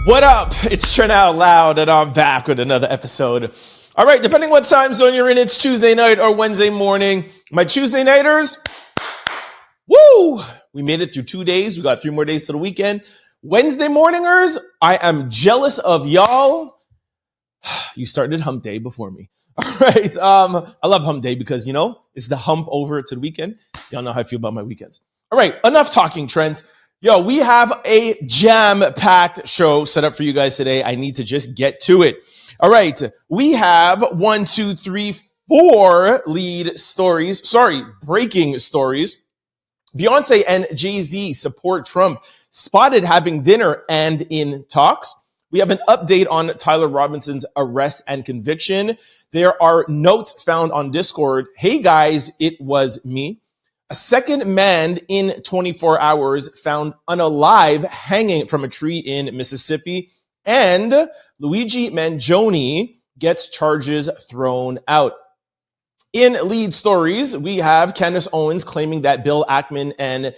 What up? It's Trent Out Loud, and I'm back with another episode. All right, depending what time zone you're in, it's Tuesday night or Wednesday morning. My Tuesday nighters, woo! We made it through 2 days. We got 3 more days to the weekend. Wednesday morningers, I am jealous of y'all. You started hump day before me. All right. I love hump day because, you know, it's the hump over to the weekend. Y'all know how I feel about my weekends. All right. Enough talking, Trent. Yo, we have a jam-packed show set up for you guys today. I need to just get to it. All right. We have 4 lead stories. Breaking stories. Beyoncé and Jay-Z support Trump, spotted having dinner and in talks. We have an update on Tyler Robinson's arrest and conviction. There are notes found on Discord. Hey guys, it was me. A second man in 24 hours found unalive hanging from a tree in Mississippi. And Luigi Mangione gets charges thrown out. In lead stories, we have Candance Owens claiming that Bill Ackman and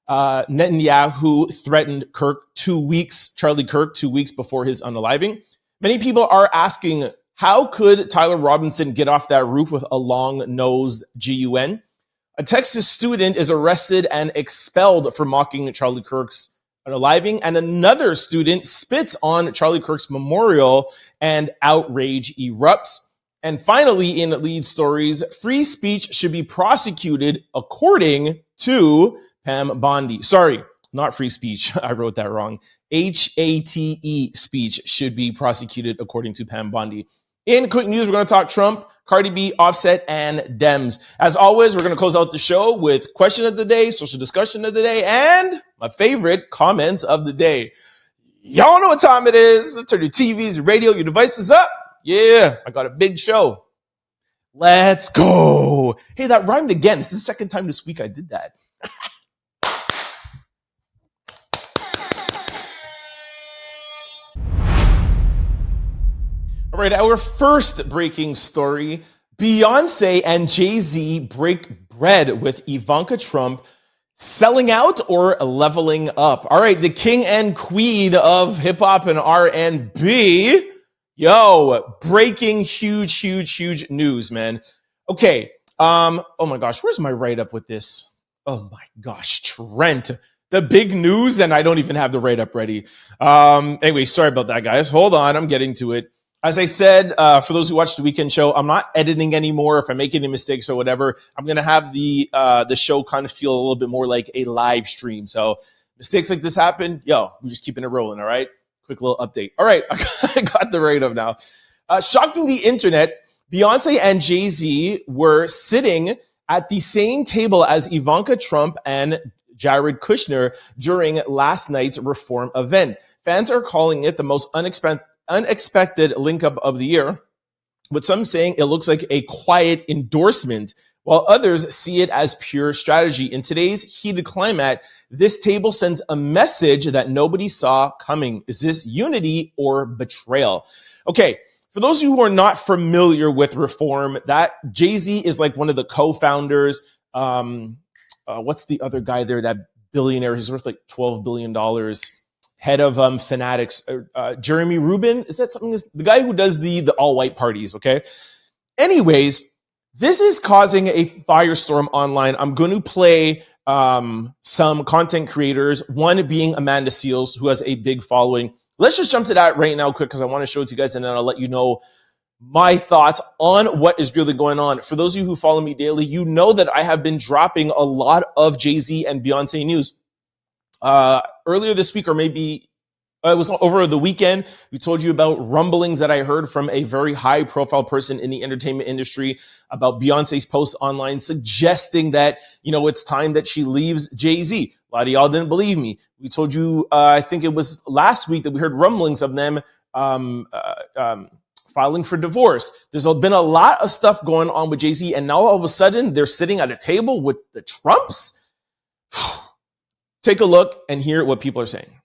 Netanyahu threatened Charlie Kirk 2 weeks before his unaliving. Many people are asking, how could Tyler Robinson get off that roof with a long-nosed GUN? A Texas student is arrested and expelled for mocking Charlie Kirk's unaliving, and another student spits on Charlie Kirk's memorial and outrage erupts. And finally, in lead stories, free speech should be prosecuted according to Pam Bondi. Sorry, not free speech. I wrote that wrong. HATE speech should be prosecuted according to Pam Bondi. In quick news, we're going to talk Trump, Cardi B, Offset, and Dems. As always, we're going to close out the show with question of the day, social discussion of the day, and my favorite comments of the day. Y'all know what time it is. Turn your TVs, your radio, your devices up. Yeah, I got a big show. Let's go. Hey, that rhymed again. This is the second time this week I did that. All right, our first breaking story, Beyoncé and Jay-Z break bread with Ivanka Trump, selling out or leveling up. All right, the king and queen of hip-hop and R&B. Yo, breaking huge news, man. Okay, oh my gosh, where's my write-up with this? Oh my gosh, Trent. The big news, then I don't even have the write-up ready. Anyway, sorry about that, guys. Hold on, I'm getting to it. As I said, for those who watch the weekend show, I'm not editing anymore. If I make any mistakes or whatever, I'm going to have the show kind of feel a little bit more like a live stream. So mistakes like this happen, yo, we're just keeping it rolling, all right? Quick little update. All right, I got the write-up now. Shocking the internet, Beyoncé and Jay-Z were sitting at the same table as Ivanka Trump and Jared Kushner during last night's Reform event. Fans are calling it the most unexpected link-up of the year, with some saying it looks like a quiet endorsement, while others see it as pure strategy. In today's heated climate, this table sends a message that nobody saw coming. Is this unity or betrayal? Okay, for those of you who are not familiar with Reform, that Jay-Z is like one of the co-founders. What's the other guy there, that billionaire? He's worth like $12 billion. Head of Fanatics, Jeremy Rubin. Is that something? The guy who does the all-white parties, okay? Anyways, this is causing a firestorm online. I'm going to play some content creators, one being Amanda Seales, who has a big following. Let's just jump to that right now quick because I want to show it to you guys, and then I'll let you know my thoughts on what is really going on. For those of you who follow me daily, you know that I have been dropping a lot of Jay-Z and Beyoncé news. Earlier this week, or maybe it was over the weekend, we told you about rumblings that I heard from a very high profile person in the entertainment industry about Beyonce's post online suggesting that, you know, it's time that she leaves Jay-Z. A lot of y'all didn't believe me. We told you, I think it was last week, that we heard rumblings of them filing for divorce. There's been a lot of stuff going on with Jay-Z, and now all of a sudden they're sitting at a table with the Trumps. Take a look and hear what people are saying.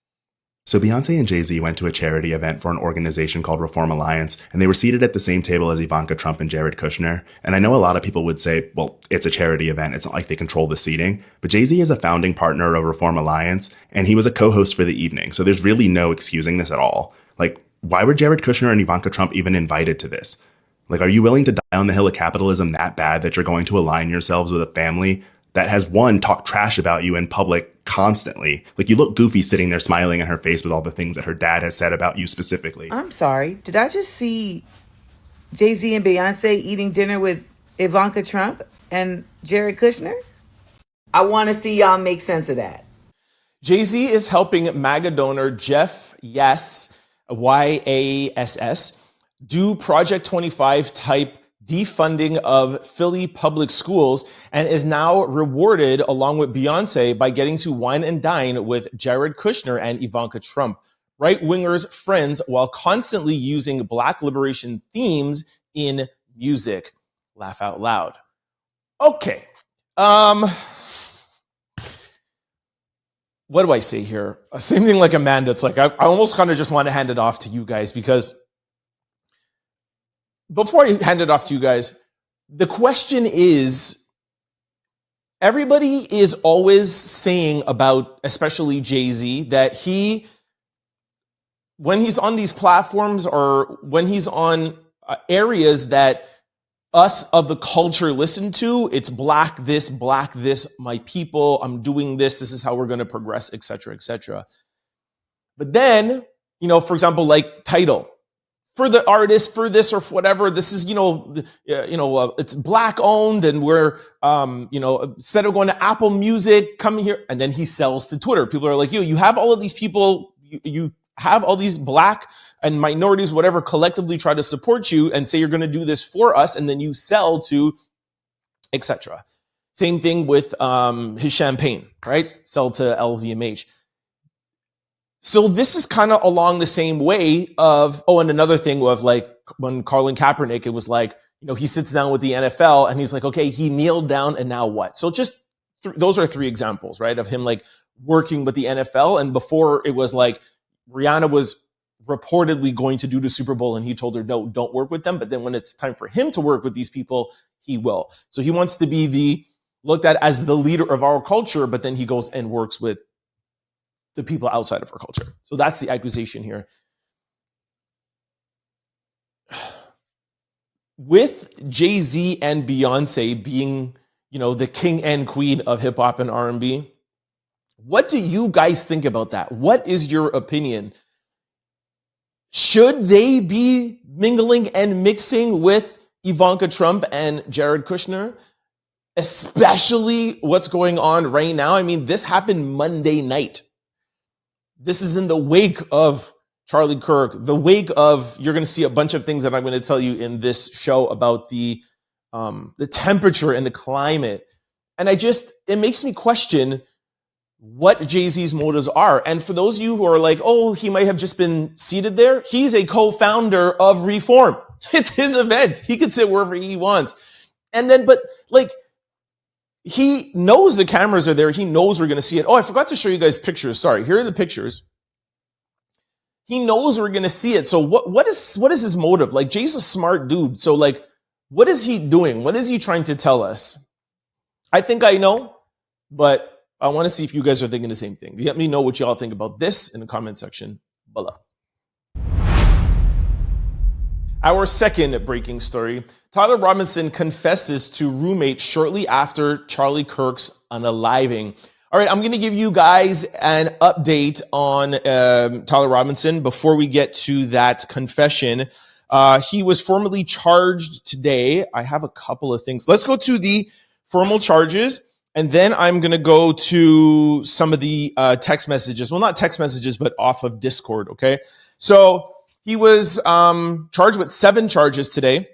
So Beyoncé and Jay-Z went to a charity event for an organization called Reform Alliance, and they were seated at the same table as Ivanka Trump and Jared Kushner. And I know a lot of people would say, well, it's a charity event. It's not like they control the seating. But Jay-Z is a founding partner of Reform Alliance, and he was a co-host for the evening. So there's really no excusing this at all. Like, why were Jared Kushner and Ivanka Trump even invited to this? Like, are you willing to die on the hill of capitalism that bad that you're going to align yourselves with a family that has, one, talked trash about you in public constantly? Like, you look goofy sitting there smiling in her face with all the things that her dad has said about you specifically. I'm sorry. Did I just see Jay-Z and Beyonce eating dinner with Ivanka Trump and Jared Kushner? I want to see y'all make sense of that. Jay-Z is helping MAGA donor Jeff Yass, Y-A-S-S, do Project 25 type defunding of Philly public schools, and is now rewarded along with Beyonce by getting to wine and dine with Jared Kushner and Ivanka Trump, right-wingers' friends, while constantly using Black liberation themes in music. Laugh out loud. Okay. What do I say here? Same thing like Amanda. It's like I almost kind of just want to hand it off to you guys, because before I hand it off to you guys, the question is, everybody is always saying about, especially Jay-Z, that when he's on these platforms or when he's on areas that us of the culture listen to, it's black this, my people, I'm doing this is how we're going to progress, etc., etc. But then, for example, like title, for the artist, for this or whatever, this is, it's Black owned, and we're, instead of going to Apple Music, coming here, and then he sells to Twitter. People are like, you have all of these people, you have all these Black and minorities, whatever, collectively try to support you and say you're going to do this for us, and then you sell to, etc. Same thing with his champagne, right? Sell to LVMH. So this is kind of along the same way of, and another thing of like when Colin Kaepernick, it was like, he sits down with the NFL and he's like, okay, he kneeled down and now what? So just those are three examples, right? Of him like working with the NFL. And before it was like Rihanna was reportedly going to do the Super Bowl and he told her, no, don't work with them. But then when it's time for him to work with these people, he will. So he wants to be looked at as the leader of our culture, but then he goes and works with the people outside of our culture. So that's the accusation here. With Jay-Z and Beyonce being, the king and queen of hip hop and R&B, what do you guys think about that? What is your opinion? Should they be mingling and mixing with Ivanka Trump and Jared Kushner? Especially what's going on right now. I mean, this happened Monday night. This is in the wake of Charlie Kirk, the wake of, you're going to see a bunch of things that I'm going to tell you in this show about the temperature and the climate. And it makes me question what Jay-Z's motives are. And for those of you who are like, he might have just been seated there, he's a co-founder of Reform. It's his event. He could sit wherever he wants. And then, he knows the cameras are there. He knows we're going to see it. I forgot to show you guys pictures. Sorry. Here are the pictures. He knows we're going to see it. So what is his motive? Like, Jay's a smart dude. So like, what is he doing? What is he trying to tell us? I think I know, but I want to see if you guys are thinking the same thing. Let me know what y'all think about this in the comment section below. Our second breaking story, Tyler Robinson confesses to roommate shortly after Charlie Kirk's unaliving. All right, I'm going to give you guys an update on Tyler Robinson before we get to that confession. He was formally charged today. I have a couple of things. Let's go to the formal charges, and then I'm going to go to some of the text messages. Well, not text messages, but off of Discord, okay? So he was charged with 7 charges today.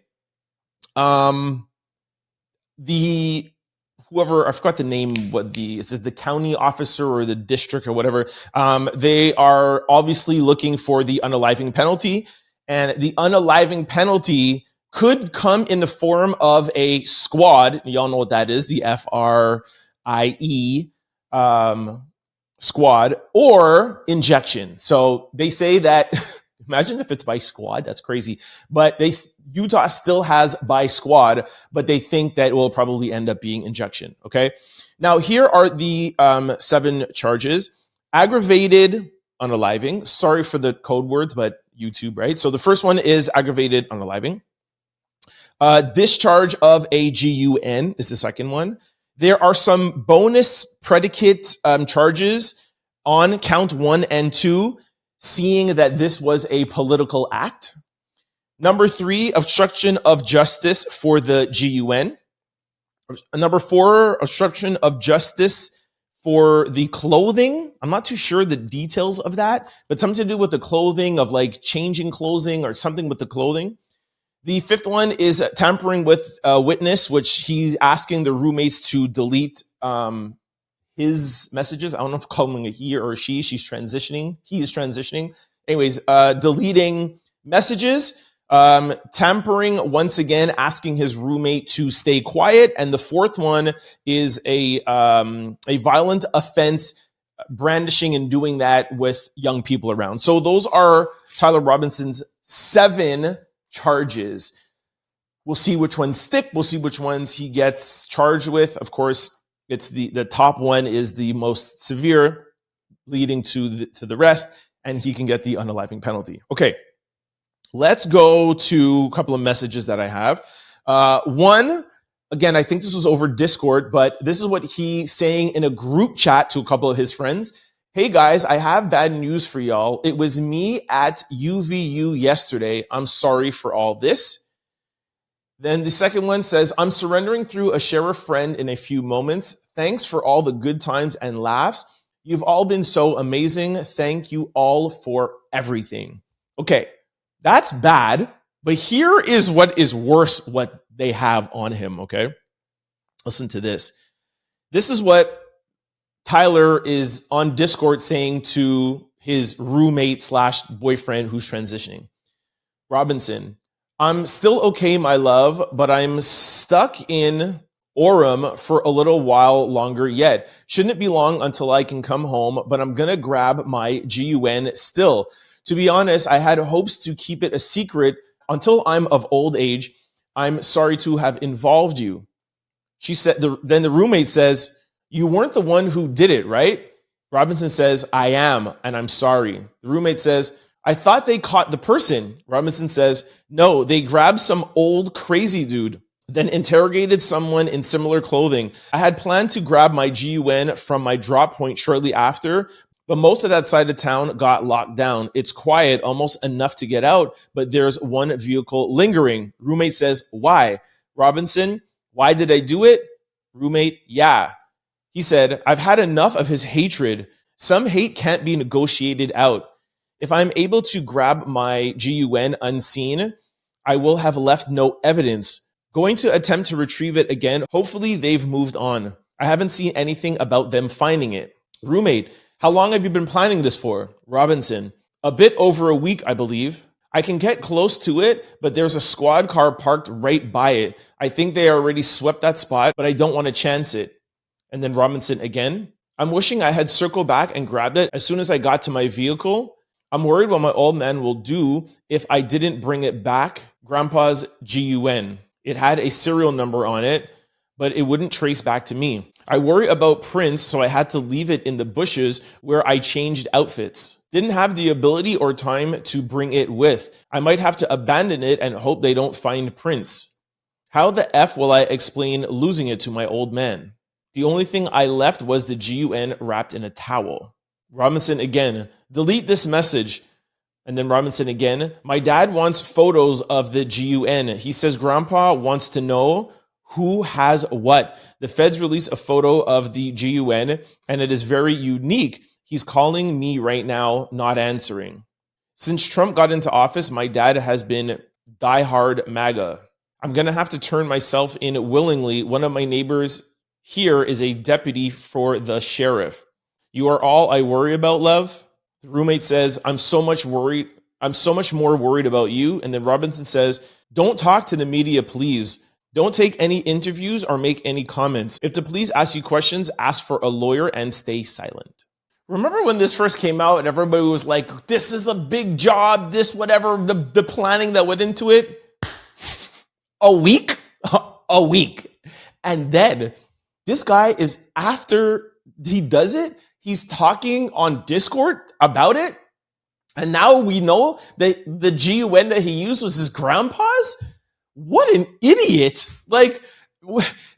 Whoever, I forgot the name, is it the county officer or the district or whatever? They are obviously looking for the unaliving penalty, and the unaliving penalty could come in the form of a squad. Y'all know what that is, the FRIE. squad or injection. So they say that, imagine if it's by squad, that's crazy. But Utah still has by squad, but they think that it will probably end up being injection. Okay. Now here are the 7 charges. Aggravated unaliving. Sorry for the code words, but YouTube, right? So the first one is aggravated unaliving. Discharge of a GUN is the second one. There are some bonus predicate charges on count 1 and 2, seeing that this was a political act. Number 3, obstruction of justice for the GUN. Number 4, obstruction of justice for the clothing. I'm not too sure the details of that, but something to do with the clothing, of like changing clothing or something with the clothing. The 5th one is tampering with a witness, which he's asking the roommates to delete his messages. I don't know if calling a he or a she. She's transitioning. He is transitioning. Anyways, deleting messages. Tampering, once again, asking his roommate to stay quiet. And the 4th one is a violent offense, brandishing and doing that with young people around. So those are Tyler Robinson's 7 charges. We'll see which ones stick. We'll see which ones he gets charged with. Of course, it's the top one is the most severe, leading to the rest, and he can get the unaliving penalty. Okay. Let's go to a couple of messages that I have. One, again, I think this was over Discord, but this is what he's saying in a group chat to a couple of his friends. Hey guys, I have bad news for y'all. It was me at UVU yesterday. I'm sorry for all this. Then the second one says, I'm surrendering through a sheriff friend in a few moments. Thanks for all the good times and laughs. You've all been so amazing. Thank you all for everything. Okay. That's bad, but here is what is worse, what they have on him, okay? Listen to this. This is what Tyler is on Discord saying to his roommate / boyfriend who's transitioning. Robinson, I'm still okay, my love, but I'm stuck in Orem for a little while longer yet. Shouldn't it be long until I can come home, but I'm going to grab my GUN still. To be honest, I had hopes to keep it a secret until I'm of old age. I'm sorry to have involved you. She said. Then the roommate says, you weren't the one who did it, right? Robinson says, I am, and I'm sorry. The roommate says, I thought they caught the person. Robinson says, no, they grabbed some old crazy dude, then interrogated someone in similar clothing. I had planned to grab my GUN from my drop point shortly after, but most of that side of town got locked down. It's quiet, almost enough to get out, but there's one vehicle lingering. Roommate says, why? Robinson, why did I do it? Roommate, yeah. He said, I've had enough of his hatred. Some hate can't be negotiated out. If I'm able to grab my GUN unseen, I will have left no evidence. Going to attempt to retrieve it again. Hopefully they've moved on. I haven't seen anything about them finding it. Roommate, how long have you been planning this for? Robinson, a bit over a week, I believe. I can get close to it, but there's a squad car parked right by it. I think they already swept that spot, but I don't want to chance it. And then Robinson again, I'm wishing I had circled back and grabbed it as soon as I got to my vehicle. I'm worried what my old man will do if I didn't bring it back. Grandpa's GUN. It had a serial number on it, but it wouldn't trace back to me. I worry about prints, so I had to leave it in the bushes where I changed outfits. Didn't have the ability or time to bring it with. I might have to abandon it and hope they don't find prints. How the F will I explain losing it to my old man? The only thing I left was the GUN wrapped in a towel. Robinson again, delete this message. And then Robinson again, my dad wants photos of the GUN. He says Grandpa wants to know who has what. The feds released a photo of the GUN, and it is very unique. He's calling me right now, not answering. Since Trump got into office, my dad has been diehard MAGA. I'm going to have to turn myself in willingly. One of my neighbors here is a deputy for the sheriff. You are all I worry about, love. The roommate says, I'm so much more worried about you. And then Robinson says, don't talk to the media, please. Don't take any interviews or make any comments. If the police ask you questions, ask for a lawyer and stay silent. Remember when this first came out and everybody was like, this is a big job, this whatever, the planning that went into it? A week? A week. And then this guy is, after he does it, he's talking on Discord about it. And now we know that the GUN that he used was his grandpa's? What an idiot. Like,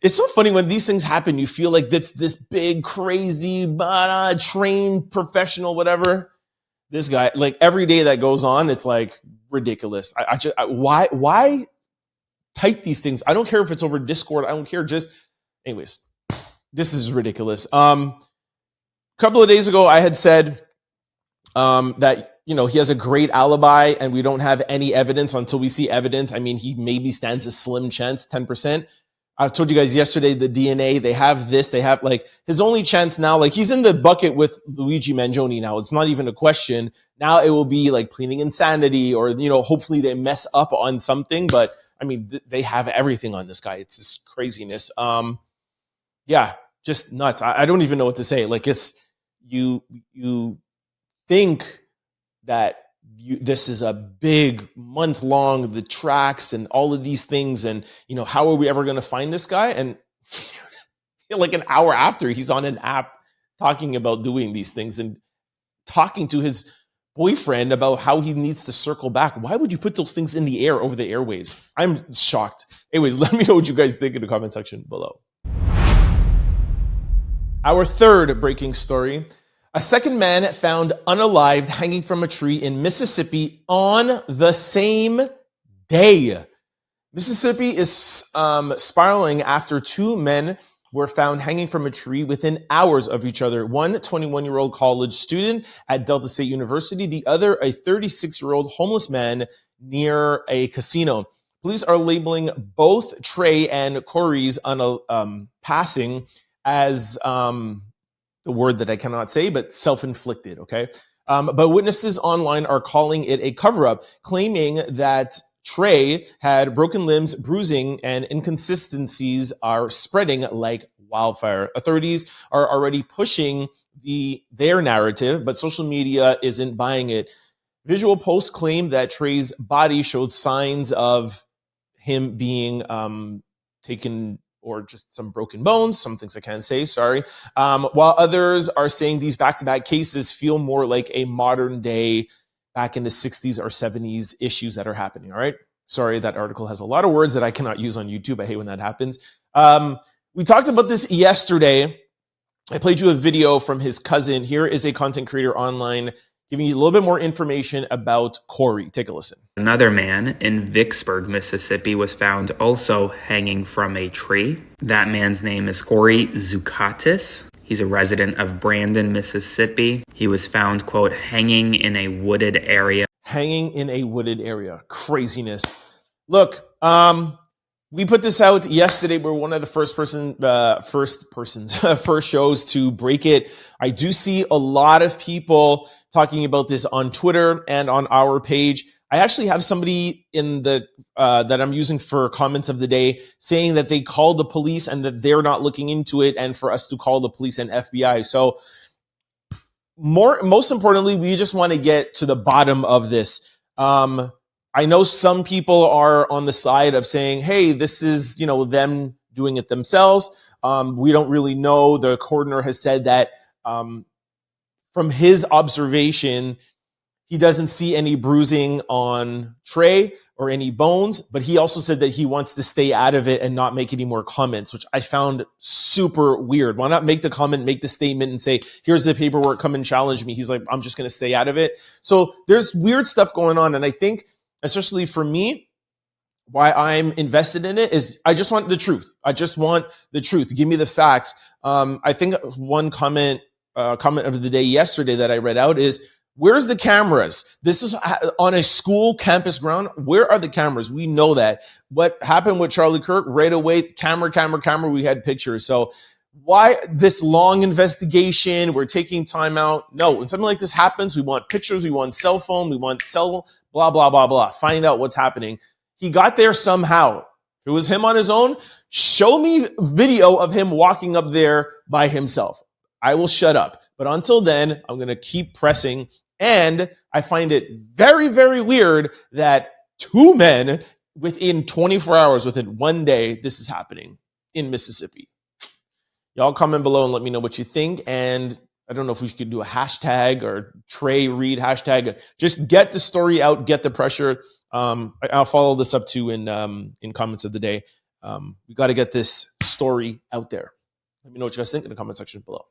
it's so funny when these things happen, you feel like that's this big, crazy, trained professional, whatever. This guy, like every day that goes on, it's like ridiculous. Why type these things? I don't care if it's over Discord. I don't care. Anyways, this is ridiculous. A couple of days ago, I had said that, he has a great alibi and we don't have any evidence until we see evidence. I mean, he maybe stands a slim chance, 10%. I told you guys yesterday, the DNA, they have this, they have like his only chance now, like he's in the bucket with Luigi Mangione now. It's not even a question. Now it will be like pleading insanity or, hopefully they mess up on something. But I mean, they have everything on this guy. It's this craziness. Yeah, just nuts. I don't even know what to say. Like you think that this is a big month long, the tracks and all of these things. And, how are we ever going to find this guy? And like an hour after, he's on an app talking about doing these things and talking to his boyfriend about how he needs to circle back. Why would you put those things in the air over the airwaves? I'm shocked. Anyways, let me know what you guys think in the comment section below. Our third breaking story. A second man found unalived hanging from a tree in Mississippi on the same day. Mississippi is spiraling after two men were found hanging from a tree within hours of each other. One 21-year-old college student at Delta State University, the other a 36-year-old homeless man near a casino. Police are labeling both Trey and Corey's passing as the word that I cannot say, but self-inflicted, okay? But witnesses online are calling it a cover-up, claiming that Trey had broken limbs, bruising, and inconsistencies are spreading like wildfire. Authorities are already pushing their narrative, but social media isn't buying it. Visual posts claim that Trey's body showed signs of him being taken, or just some broken bones, some things I can't say, sorry. While others are saying these back-to-back cases feel more like a modern day, back in the 60s or 70s issues that are happening, all right? Sorry, that article has a lot of words that I cannot use on YouTube. I hate when that happens. We talked about this yesterday. I played you a video from his cousin. Here is a content creator online giving you a little bit more information about Corey. Take a listen. Another man in Vicksburg, Mississippi, was found also hanging from a tree. That man's name is Corey Zukatis. He's a resident of Brandon, Mississippi. He was found, quote, hanging in a wooded area. Hanging in a wooded area. Craziness. Look, we put this out yesterday. We're one of the first shows to break it. I do see a lot of people talking about this on Twitter and on our page. I actually have somebody in the that I'm using for comments of the day saying that they called the police and that they're not looking into it, and for us to call the police and FBI. So most importantly, we just want to get to the bottom of this. I know some people are on the side of saying, hey, this is, them doing it themselves. We don't really know. The coroner has said that from his observation, he doesn't see any bruising on Trey or any bones, but he also said that he wants to stay out of it and not make any more comments, which I found super weird. Why not make the comment, make the statement and say, here's the paperwork, come and challenge me. He's like, I'm just going to stay out of it. So there's weird stuff going on. And I think, especially for me, why I'm invested in it is I just want the truth. I just want the truth. Give me the facts. I think one comment of the day yesterday that I read out is, where's the cameras? This is on a school campus ground. Where are the cameras? We know that. What happened with Charlie Kirk? Right away, camera. We had pictures. So why this long investigation? We're taking time out. No, when something like this happens, we want pictures. We want cell phone. We want blah, blah, blah, blah. Find out what's happening. He got there somehow. It was him on his own. Show me video of him walking up there by himself. I will shut up. But until then, I'm going to keep pressing. And I find it very, very weird that two men within 24 hours, within one day, this is happening in Mississippi. Y'all comment below and let me know what you think. And I don't know if we could do a hashtag or Trey Reed hashtag. Just get the story out, get the pressure. I'll follow this up too in comments of the day. We got to get this story out there. Let me know what you guys think in the comment section below.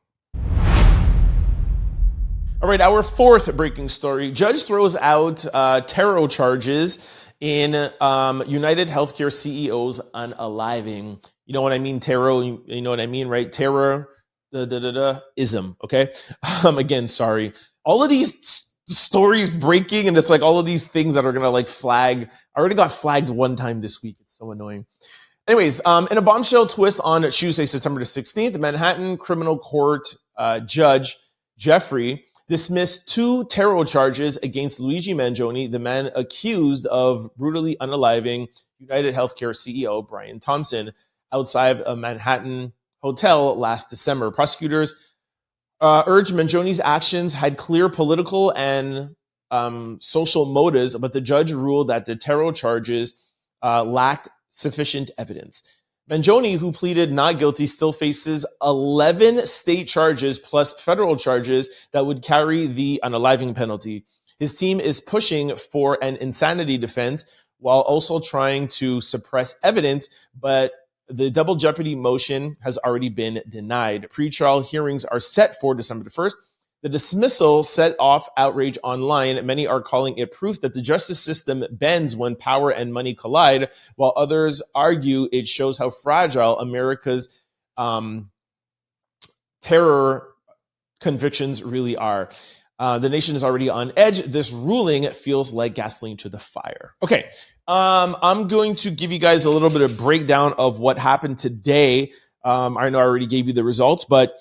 All right, our fourth breaking story. Judge throws out terror charges in United Healthcare CEO's unaliving. You know what I mean? Terror, you know what I mean, right? Terror, ism, okay? Again, sorry. All of these stories breaking, and it's like all of these things that are going to like flag. I already got flagged one time this week. It's so annoying. Anyways, in a bombshell twist on Tuesday, September the 16th, Manhattan Criminal Court Judge Jeffrey dismissed two terror charges against Luigi Mangione, the man accused of brutally unaliving United Healthcare CEO Brian Thompson outside a Manhattan hotel last December. Prosecutors urged Mangione's actions had clear political and social motives, but the judge ruled that the terror charges lacked sufficient evidence. Mangione, who pleaded not guilty, still faces 11 state charges plus federal charges that would carry the unaliving penalty. His team is pushing for an insanity defense while also trying to suppress evidence, but the double jeopardy motion has already been denied. Pre-trial hearings are set for December the 1st. The dismissal set off outrage online. Many are calling it proof that the justice system bends when power and money collide, while others argue it shows how fragile America's terror convictions really are. The nation is already on edge. This ruling feels like gasoline to the fire. Okay, I'm going to give you guys a little bit of breakdown of what happened today. I know I already gave you the results, but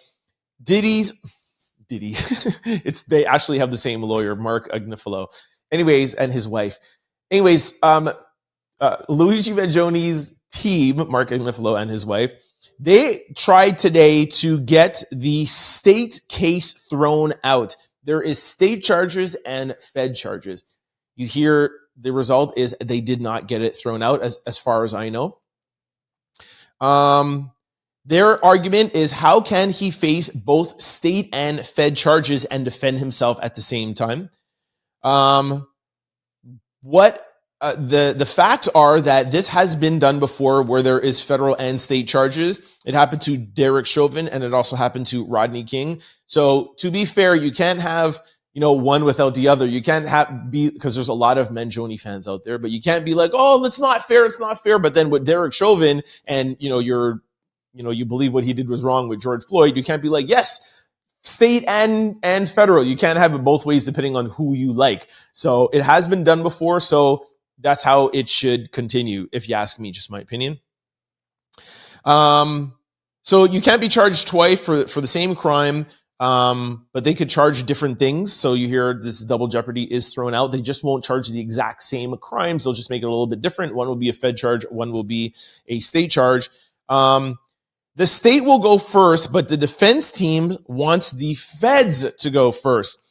Diddy, they actually have the same lawyer, Mark Agnifilo. Anyways, and his wife. Anyways, Luigi Mangione's team, Mark Agnifilo and his wife, they tried today to get the state case thrown out. There is state charges and Fed charges. You hear the result is they did not get it thrown out as far as I know. Their argument is, how can he face both state and Fed charges and defend himself at the same time? The facts are that this has been done before, where there is federal and state charges. It happened to Derek Chauvin, and it also happened to Rodney King. So to be fair, you can't have one without the other. You can't because there's a lot of Mangione fans out there, but you can't be like, oh, it's not fair. But then with Derek Chauvin, and you believe what he did was wrong with George Floyd, you can't be like, yes, state and federal. You can't have it both ways depending on who you like. So it has been done before. So that's how it should continue, if you ask me, just my opinion. So you can't be charged twice for the same crime, but they could charge different things. So you hear this double jeopardy is thrown out. They just won't charge the exact same crimes. They'll just make it a little bit different. One will be a Fed charge. One will be a state charge. The state will go first, but the defense team wants the feds to go first.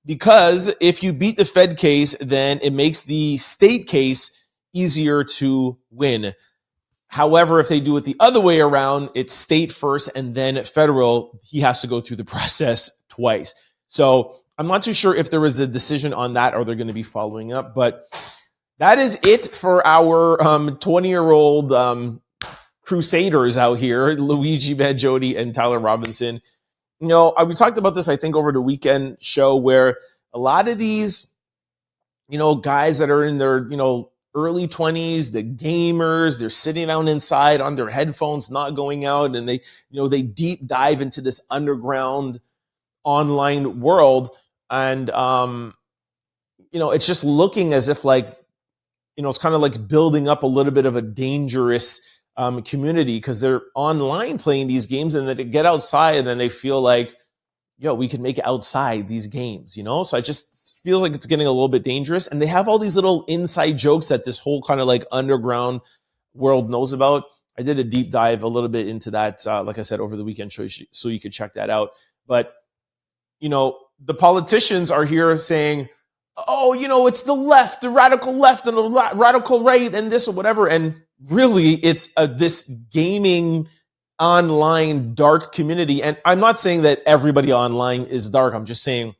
Because if you beat the Fed case, then it makes the state case easier to win. However, if they do it the other way around, it's state first and then federal, he has to go through the process twice. So I'm not too sure if there was a decision on that or they're going to be following up, but that is it for our 20-year-old crusaders out here, Luigi Mangione and Tyler Robinson. We talked about this, I think, over the weekend show, where a lot of these, guys that are in their, early 20s, the gamers, they're sitting down inside on their headphones, not going out, and they deep dive into this underground online world. And, it's just looking as if it's kind of like building up a little bit of a dangerous community, because they're online playing these games, and then they get outside and then they feel like, we can make it outside these games, So I just feels like it's getting a little bit dangerous. And they have all these little inside jokes that this whole kind of like underground world knows about. I did a deep dive a little bit into that, like I said, over the weekend, so you could check that out. But, the politicians are here saying, oh, it's the left, the radical left and the radical right and this or whatever. And really, it's this gaming online dark community. And I'm not saying that everybody online is dark. I'm just saying,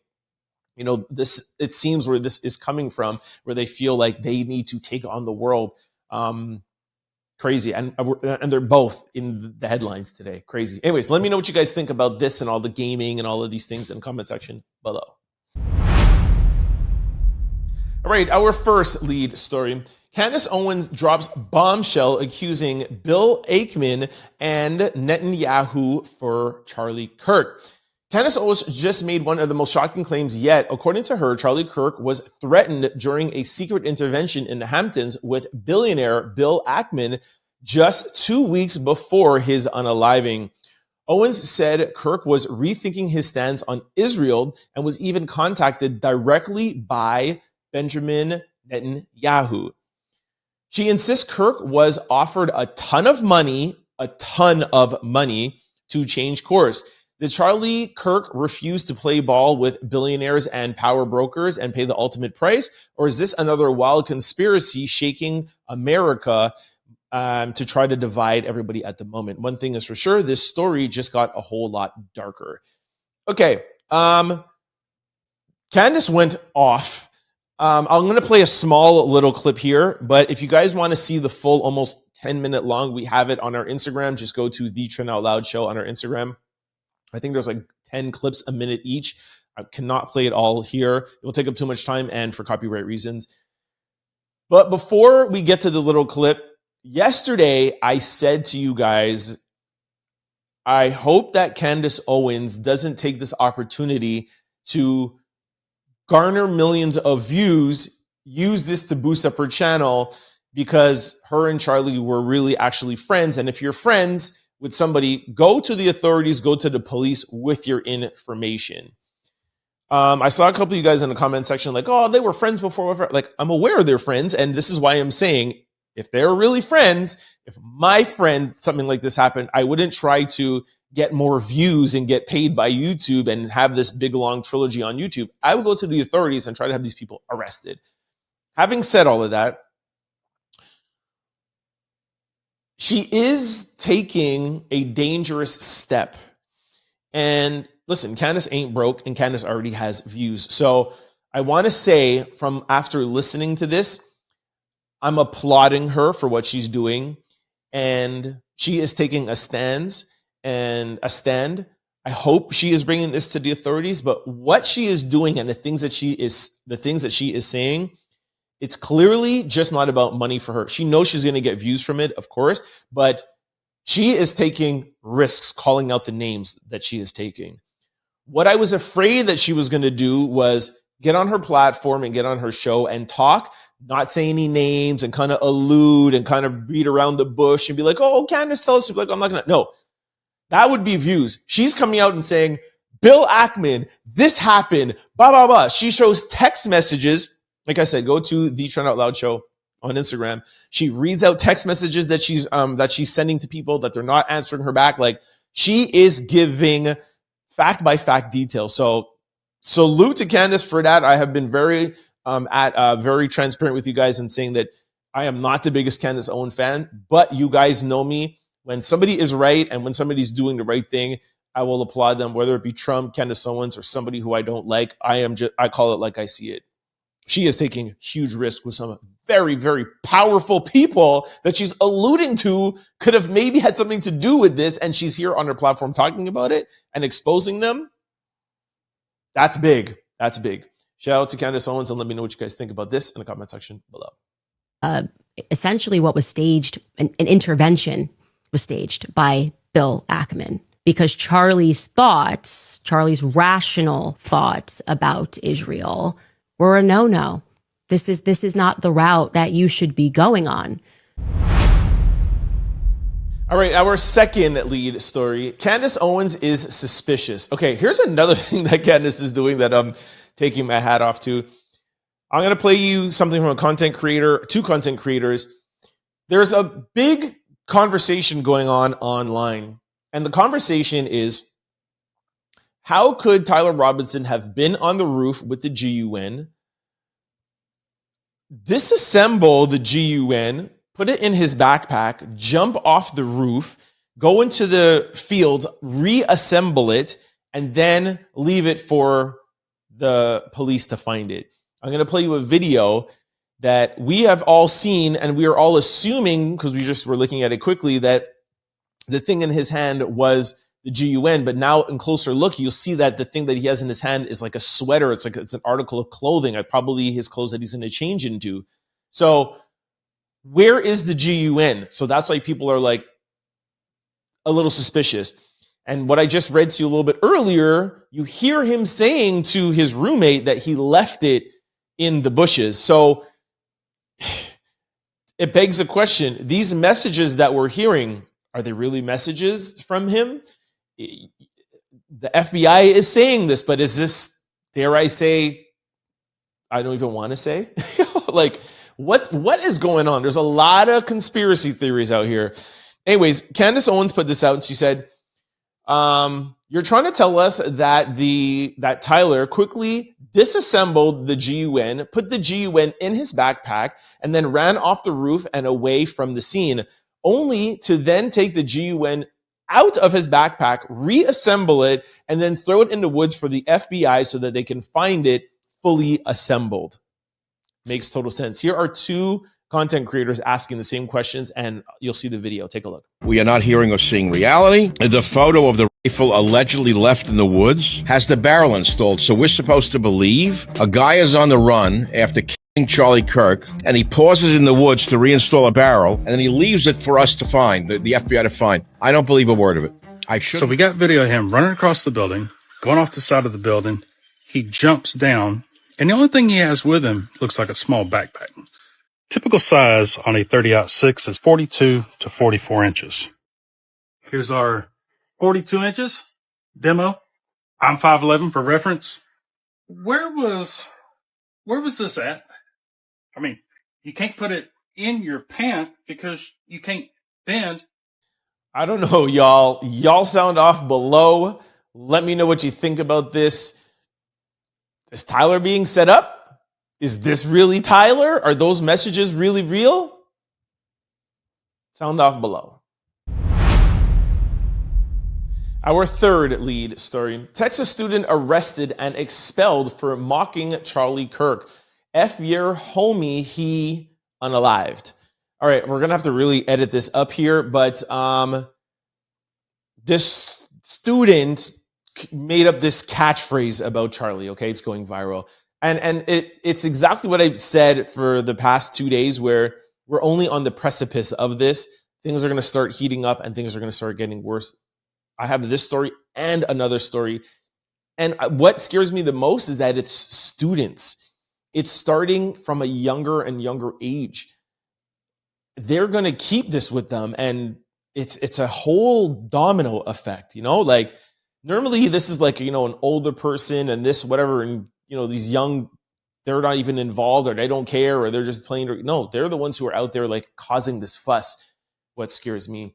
it seems where this is coming from, where they feel like they need to take on the world. Crazy. And they're both in the headlines today. Crazy. Anyways, let me know what you guys think about this and all the gaming and all of these things in the comment section below. All right, our first lead story. Candance Owens drops bombshell accusing Bill Ackman and Netanyahu for Charlie Kirk. Candance Owens just made one of the most shocking claims yet. According to her, Charlie Kirk was threatened during a secret intervention in the Hamptons with billionaire Bill Ackman just 2 weeks before his unaliving. Owens said Kirk was rethinking his stance on Israel and was even contacted directly by Benjamin Netanyahu. She insists Kirk was offered a ton of money to change course. Did Charlie Kirk refuse to play ball with billionaires and power brokers and pay the ultimate price? Or is this another wild conspiracy shaking America to try to divide everybody at the moment? One thing is for sure, this story just got a whole lot darker. Okay, Candace went off. I'm going to play a small little clip here, but if you guys want to see the full, almost 10-minute long, we have it on our Instagram. Just go to the Trend Out Loud Show on our Instagram. I think there's like 10 clips a minute each. I cannot play it all here. It will take up too much time and for copyright reasons. But before we get to the little clip, yesterday I said to you guys, I hope that Candance Owens doesn't take this opportunity to garner millions of views, use this to boost up her channel, because her and Charlie were really actually friends. And if you're friends with somebody, go to the authorities, go to the police with your information. I saw a couple of you guys in the comment section like, oh, they were friends before. Like, I'm aware they're friends. And this is why I'm saying, if they're really friends, if my friend, something like this happened, I wouldn't try to get more views and get paid by YouTube and have this big, long trilogy on YouTube. I would go to the authorities and try to have these people arrested. Having said all of that, she is taking a dangerous step. And listen, Candace ain't broke, and Candace already has views. So I want to say, from after listening to this, I'm applauding her for what she's doing. And she is taking a stand. I hope she is bringing this to the authorities. But what she is doing and the things that she is saying, it's clearly just not about money for her. She knows she's going to get views from it, of course, but she is taking risks, calling out the names that she is taking. What I was afraid that she was going to do was get on her platform and get on her show and talk, not say any names and kind of allude and kind of beat around the bush and be like, oh, Candace, tell us. She'd be like, I'm not going to. No, that would be views. She's coming out and saying, Bill Ackman, this happened, blah, blah, blah. She shows text messages. Like I said, go to the Trend Out Loud Show on Instagram. She reads out text messages that she's sending to people that they're not answering her back. Like, she is giving fact by fact details. So salute to Candace for that. I have been very very transparent with you guys and saying that I am not the biggest Candance Owens fan, but you guys know me. When somebody is right and when somebody's doing the right thing, I will applaud them, whether it be Trump, Candance Owens, or somebody who I don't like. I call it like I see it. She is taking huge risk with some very, very powerful people that she's alluding to could have maybe had something to do with this, and she's here on her platform talking about it and exposing them. That's big. That's big. Shout out to Candance Owens, and let me know what you guys think about this in the comment section below. Essentially what was staged, an intervention was staged by Bill Ackman, because Charlie's rational thoughts about Israel were a no-no. This is not the route that you should be going on. All right, our second lead story. Candance Owens is suspicious. Okay, here's another thing that Candace is doing that I'm taking my hat off to. I'm going to play you something from two content creators. There's a big conversation going on online. And the conversation is, how could Tyler Robinson have been on the roof with the GUN, disassemble the GUN, put it in his backpack, jump off the roof, go into the field, reassemble it, and then leave it for the police to find it? I'm going to play you a video that we have all seen, and we are all assuming, because we just were looking at it quickly, that the thing in his hand was the GUN. But now in closer look, you'll see that the thing that he has in his hand is like a sweater. It's an article of clothing, probably his clothes that he's going to change into. So where is the GUN? So that's why people are like a little suspicious. And what I just read to you a little bit earlier, you hear him saying to his roommate that he left it in the bushes. So it begs the question, these messages that we're hearing, are they really messages from him? The FBI is saying this, but is this, dare I say, I don't even want to say, like, what is going on? There's a lot of conspiracy theories out here. Anyways, Candance Owens put this out, and she said, you're trying to tell us that that Tyler quickly disassembled the GUN, put the GUN in his backpack, and then ran off the roof and away from the scene, only to then take the GUN out of his backpack, reassemble it, and then throw it in the woods for the FBI so that they can find it fully assembled. Makes total sense. Here are two content creators asking the same questions, and you'll see the video. Take a look. We are not hearing or seeing reality. The photo of the rifle allegedly left in the woods has the barrel installed, so we're supposed to believe a guy is on the run after killing Charlie Kirk, and he pauses in the woods to reinstall a barrel, and then he leaves it for us to find, the FBI to find. I don't believe a word of it. So we got video of him running across the building, going off the side of the building. He jumps down, and the only thing he has with him looks like a small backpack. Typical size on a 30-06 is 42 to 44 inches. Here's our 42 inches demo. I'm 5'11" for reference. Where was this at? I mean, you can't put it in your pant because you can't bend. I don't know, y'all. Y'all sound off below. Let me know what you think about this. Is Tyler being set up? Is this really Tyler? Are those messages really real? Sound off below. Our third lead story. Texas student arrested and expelled for mocking Charlie Kirk. F your homie, he unalived. All right, we're going to have to really edit this up here, but this student made up this catchphrase about Charlie, okay? It's going viral. And it's exactly what I've said for the past 2 days, where we're only on the precipice of this. Things are going to start heating up and things are going to start getting worse. I have this story and another story. And what scares me the most is that it's students. It's starting from a younger and younger age. They're going to keep this with them. And it's a whole domino effect, you know? Like, normally this is like, you know, an older person and this, whatever, and you know, these young, they're not even involved or they don't care or they're just playing. No, they're the ones who are out there like causing this fuss. What scares me.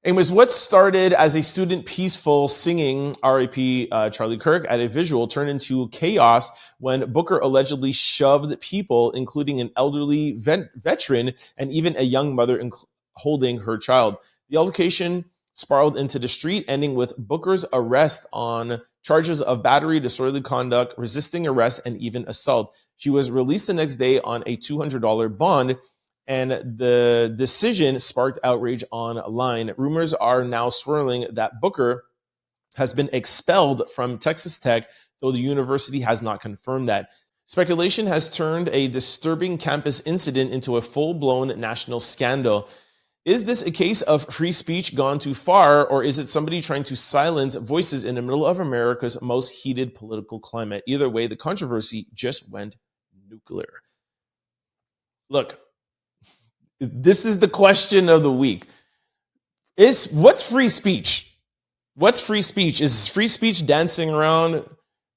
Anyways, what started as a student peaceful singing RIP Charlie Kirk at a vigil turned into chaos when Booker allegedly shoved people, including an elderly veteran and even a young mother holding her child. The altercation spiraled into the street, ending with Booker's arrest on charges of battery, disorderly conduct, resisting arrest, and even assault. She was released the next day on a $200 bond, and the decision sparked outrage online. Rumors are now swirling that Booker has been expelled from Texas Tech, though the university has not confirmed that. Speculation has turned a disturbing campus incident into a full-blown national scandal. Is this a case of free speech gone too far, or is it somebody trying to silence voices in the middle of America's most heated political climate? Either way, the controversy just went nuclear. Look, this is the question of the week. What's free speech? What's free speech? Is free speech dancing around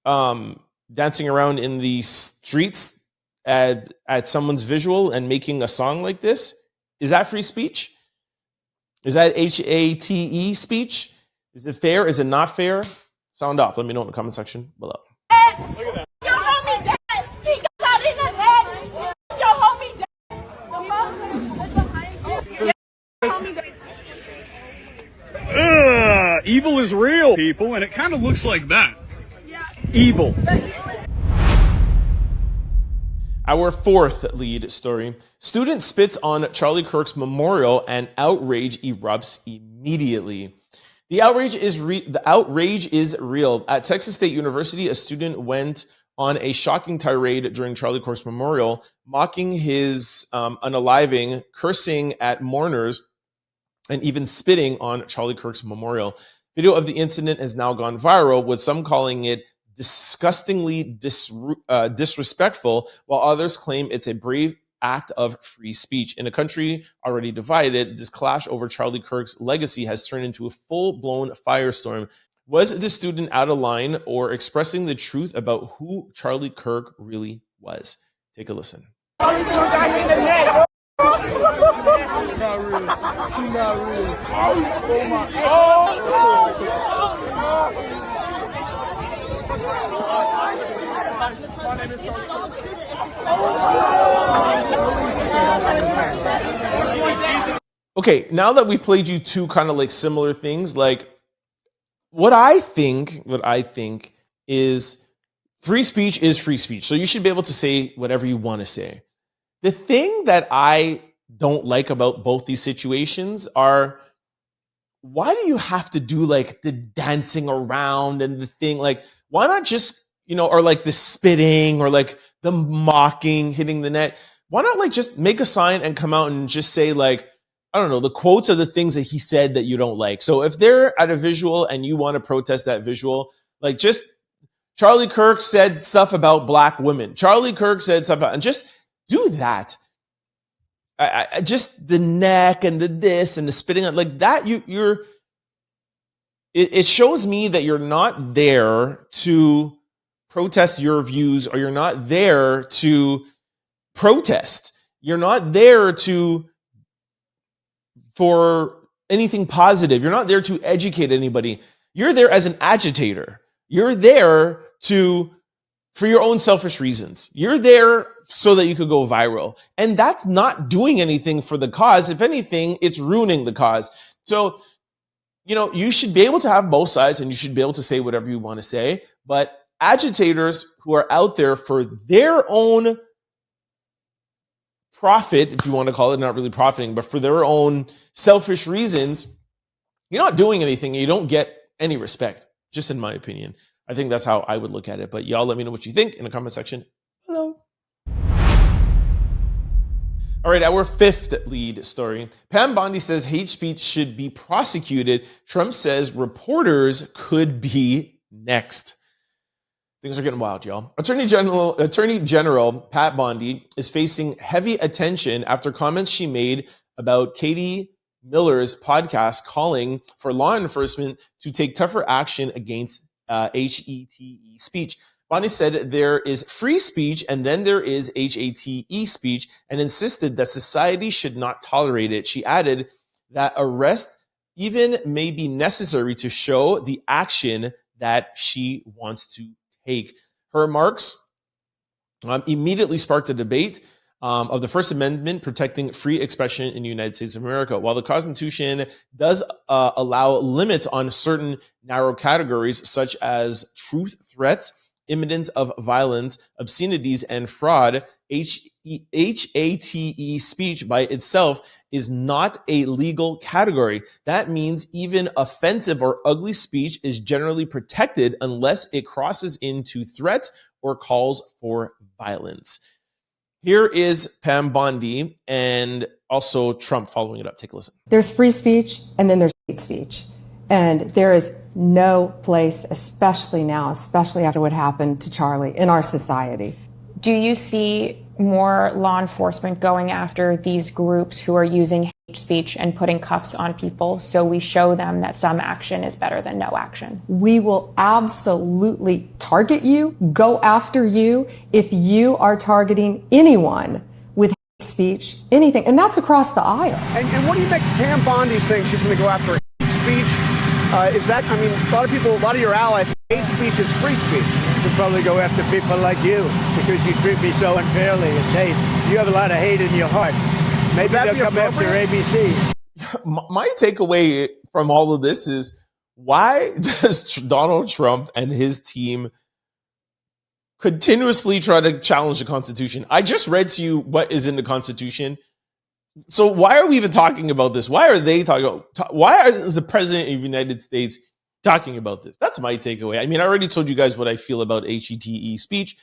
in the streets at someone's visual and making a song like this? Is that free speech? Is that HATE speech? Is it fair? Is it not fair? Sound off. Let me know in the comment section below. Evil is real, people, and it kind of looks like that. Evil. Our fourth lead story. Student spits on Charlie Kirk's memorial and outrage erupts immediately. The outrage is real. At Texas State University, a student went on a shocking tirade during Charlie Kirk's memorial, mocking his unaliving, cursing at mourners, and even spitting on Charlie Kirk's memorial. Video of the incident has now gone viral, with some calling it disgustingly disrespectful, while others claim it's a brave act of free speech. In a country already divided, this clash over Charlie Kirk's legacy has turned into a full-blown firestorm. Was the student out of line or expressing the truth about who Charlie Kirk really was? Take a listen. Okay, now that we've played you two kind of like similar things, like what I think is free speech is free speech. So you should be able to say whatever you want to say. The thing that I don't like about both these situations are, why do you have to do like the dancing around and the thing? Like, why not just, or like the spitting or like the mocking, hitting the net? Why not like just make a sign and come out and just say like, I don't know, the quotes of the things that he said that you don't like. So if they're at a visual and you want to protest that visual, like just Charlie Kirk said stuff about black women. Charlie Kirk said stuff about, and just do that. I just the neck and the this and the spitting like that. It shows me that you're not there to protest your views, or you're not there to protest. You're not there for anything positive. You're not there to educate anybody. You're there as an agitator. You're there for your own selfish reasons. You're there so that you could go viral. And that's not doing anything for the cause. If anything, it's ruining the cause. So, you should be able to have both sides and you should be able to say whatever you want to say. But agitators who are out there for their own profit, if you want to call it, not really profiting, but for their own selfish reasons, you're not doing anything. You don't get any respect, just in my opinion. I think that's how I would look at it. But y'all let me know what you think in the comment section below. All right, our fifth lead story. Pam Bondi says hate speech should be prosecuted. Trump says reporters could be next. Things are getting wild, y'all. Attorney General Pat Bondi is facing heavy attention after comments she made about Katie Miller's podcast calling for law enforcement to take tougher action against HETE speech. Bondi said there is free speech and then there is HATE speech, and insisted that society should not tolerate it. She added that arrest even may be necessary to show the action that she wants to take. Her remarks immediately sparked a debate of the First Amendment protecting free expression in the United States of America. While the Constitution does allow limits on certain narrow categories, such as truth threats, imminence of violence, obscenities, and fraud, HATE speech by itself is not a legal category. That means even offensive or ugly speech is generally protected unless it crosses into threat or calls for violence. Here is Pam Bondi and also Trump following it up. Take a listen. There's free speech and then there's hate speech. And there is no place, especially now, especially after what happened to Charlie, in our society. Do you see more law enforcement going after these groups who are using hate speech and putting cuffs on people so we show them that some action is better than no action? We will absolutely target you, go after you, if you are targeting anyone with hate speech, anything. And that's across the aisle. And what do you make Pam Bondi saying she's going to go after hate speech? Is that, I mean, a lot of your allies, hate speech is free speech. You probably go after people like you because you treat me so unfairly. It's hate. You have a lot of hate in your heart. Maybe they'll come after ABC. My takeaway from all of this is, why does Donald Trump and his team continuously try to challenge the Constitution? I just read to you what is in the Constitution. So why are we even talking about this? Why are they talking about, why is the president of the United States talking about this? That's my takeaway. I mean, I already told you guys what I feel about HETE speech.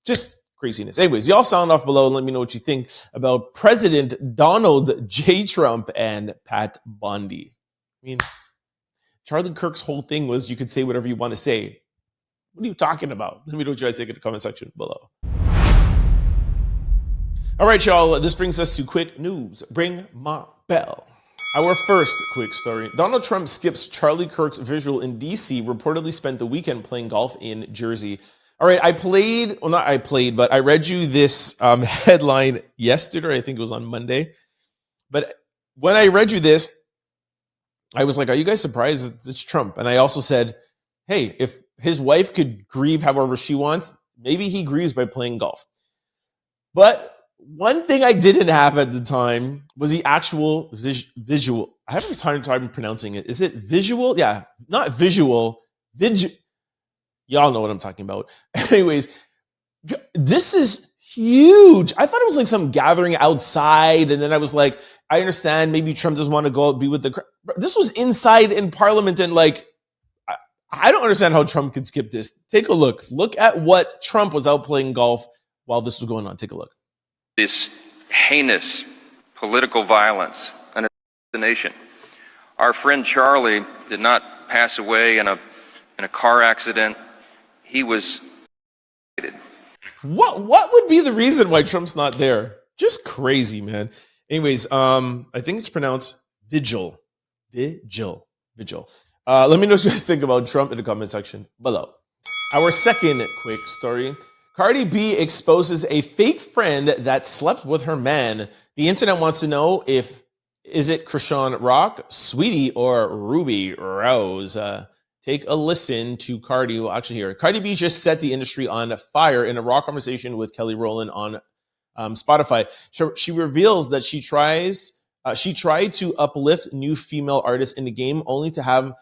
Just craziness. Anyways, y'all sound off below and let me know what you think about President Donald J. Trump and Pat Bondi. I mean, Charlie Kirk's whole thing was you could say whatever you want to say. What are you talking about? Let me know what you guys think in the comment section below. All right, y'all, this brings us to quick news. Ring my bell. Our first quick story. Donald Trump skips Charlie Kirk's vigil in D.C., reportedly spent the weekend playing golf in Jersey. All right, I read you this headline yesterday. I think it was on Monday. But when I read you this, I was like, are you guys surprised? It's Trump. And I also said, hey, if his wife could grieve however she wants, maybe he grieves by playing golf. But one thing I didn't have at the time was the actual visual. I have a time pronouncing it. Is it visual? Yeah, not visual. Y'all know what I'm talking about. Anyways, this is huge. I thought it was like some gathering outside. And then I was like, I understand maybe Trump doesn't want to go out, be with the crowd. This was inside in Parliament. And like, I don't understand how Trump could skip this. Take a look. Look at what Trump was out playing golf while this was going on. Take a look. This heinous political violence and assassination. Our friend Charlie did not pass away in a car accident. He was What would be the reason why Trump's not there? Just crazy, man. Anyways, I think it's pronounced vigil. Vigil. Let me know what you guys think about Trump in the comment section below. Our second quick story. Cardi B exposes a fake friend that slept with her man. The internet wants to know is it Krishan Rock, Sweetie, or Ruby Rose? Take a listen to Cardi. Well, actually, here, Cardi B just set the industry on fire in a raw conversation with Kelly Rowland on Spotify. She reveals that she tried to uplift new female artists in the game, only to have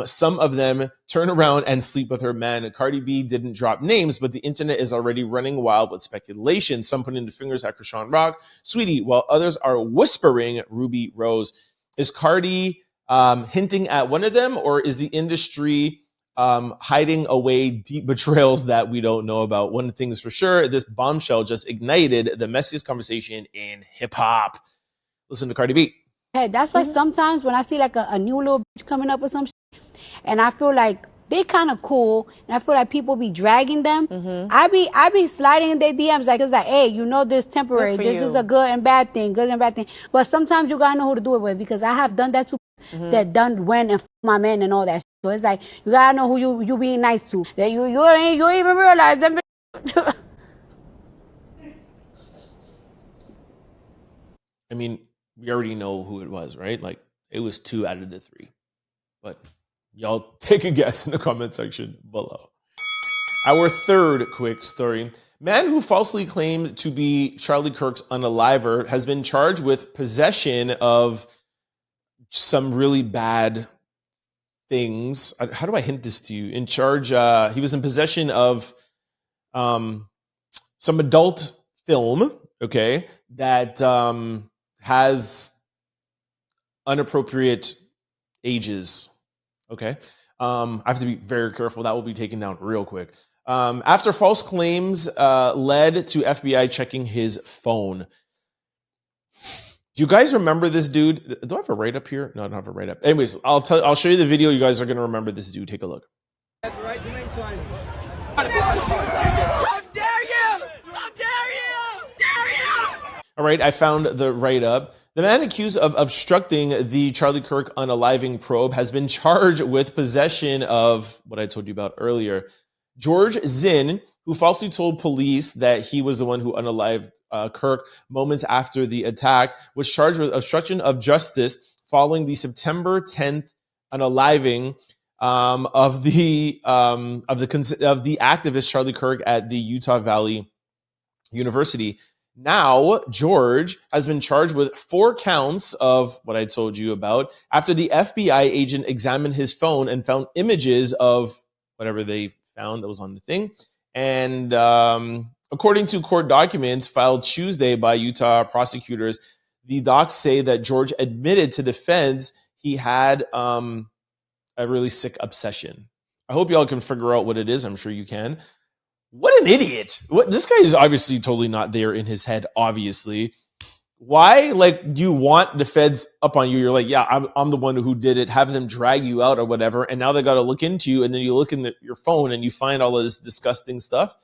some of them turn around and sleep with her man. Cardi B didn't drop names, but the internet is already running wild with speculation. Some putting the fingers at Krishan Rock, Sweetie, while others are whispering Ruby Rose. Is Cardi hinting at one of them, or is the industry hiding away deep betrayals that we don't know about? One thing is for sure, this bombshell just ignited the messiest conversation in hip hop. Listen to Cardi B. Hey, that's why sometimes when I see like a new little bitch coming up with some shit, and I feel like they kind of cool, and I feel like people be dragging them. I be sliding in their DMs like, it's like, hey, you know, this temporary. This is a good and bad thing. But sometimes you gotta know who to do it with, because I have done that too. That done went and my man and all that. So it's like you gotta know who you being nice to. That you even realize them. I mean, we already know who it was, right? Like, it was 2 out of the 3. But y'all take a guess in the comment section below. Our third quick story. Man who falsely claimed to be Charlie Kirk's unaliver has been charged with possession of some really bad things. How do I hint this to you? He was in possession of some adult film, okay, that has inappropriate ages, okay? I have to be very careful. That will be taken down real quick. After false claims led to FBI checking his phone. Do you guys remember this dude? Do I have a write-up here? No, I don't have a write-up. Anyways, I'll show you the video. You guys are going to remember this dude. Take a look. How dare you! How dare you! Dare you! All right, I found the write-up. The man accused of obstructing the Charlie Kirk unaliving probe has been charged with possession of what I told you about earlier. George Zinn, who falsely told police that he was the one who unalived Kirk moments after the attack, was charged with obstruction of justice following the September 10th unaliving of the activist Charlie Kirk at the Utah Valley University. Now, George has been charged with 4 counts of what I told you about after the FBI agent examined his phone and found images of whatever they found that was on the thing. And according to court documents filed Tuesday by Utah prosecutors, the docs say that George admitted to the feds he had a really sick obsession. I hope y'all can figure out what it is. I'm sure you can. What an idiot. This guy is obviously totally not there in his head, obviously. Why, do you want the feds up on you? You're like, yeah, I'm the one who did it. Have them drag you out or whatever. And now they got to look into you. And then you look in your phone and you find all of this disgusting stuff.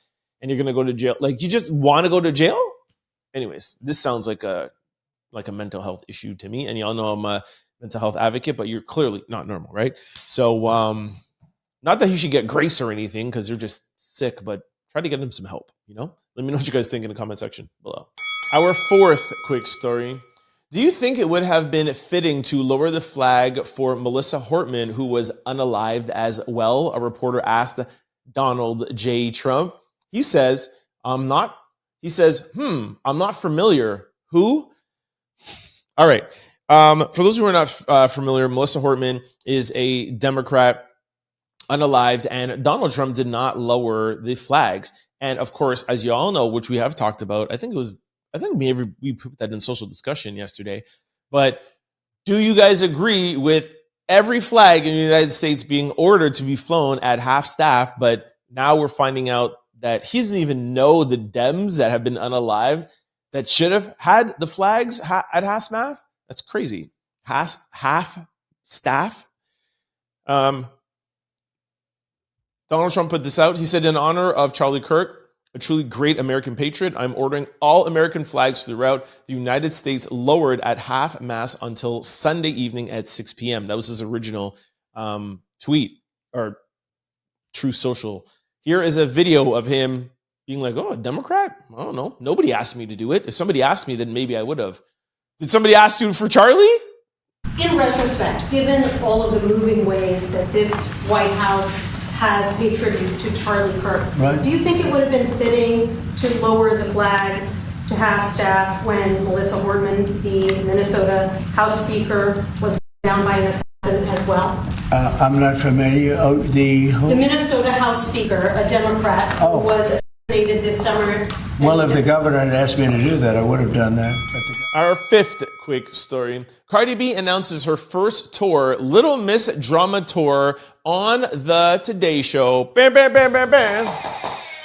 And you're going to go to jail. You just want to go to jail? Anyways, this sounds like a mental health issue to me. And y'all know I'm a mental health advocate, but you're clearly not normal, right? So, not that he should get grace or anything because they're just sick, but try to get him some help, Let me know what you guys think in the comment section below. Our 4th quick story. Do you think it would have been fitting to lower the flag for Melissa Hortman, who was unalived as well? A reporter asked Donald J. Trump. He says, I'm not familiar. Who? All right. For those who are not familiar, Melissa Hortman is a Democrat, unalived, and Donald Trump did not lower the flags. And of course, as you all know, which we have talked about, I think we put that in social discussion yesterday. But do you guys agree with every flag in the United States being ordered to be flown at half staff? But now we're finding out that he doesn't even know the Dems that have been unalived that should have had the flags at half staff. That's crazy. Half staff. Donald Trump put this out. He said, in honor of Charlie Kirk, a truly great American patriot, I'm ordering all American flags throughout the United States lowered at half mast until Sunday evening at 6 p.m. That was his original tweet or Truth Social. Here is a video of him being like, oh, a Democrat? I don't know. Nobody asked me to do it. If somebody asked me, then maybe I would have. Did somebody ask you for Charlie? In retrospect, given all of the moving ways that this White House has paid tribute to Charlie Kirk, right, do you think it would have been fitting to lower the flags to half staff when Melissa Hortman, the Minnesota House Speaker, was down by an assassin as well? I'm not familiar. The Minnesota House Speaker, a Democrat, was assassinated this summer. Well, if the governor had asked me to do that, I would have done that. Our 5th quick story. Cardi B announces her first tour, Little Miss Drama Tour, on the Today Show. Bam, bam, bam, bam, bam.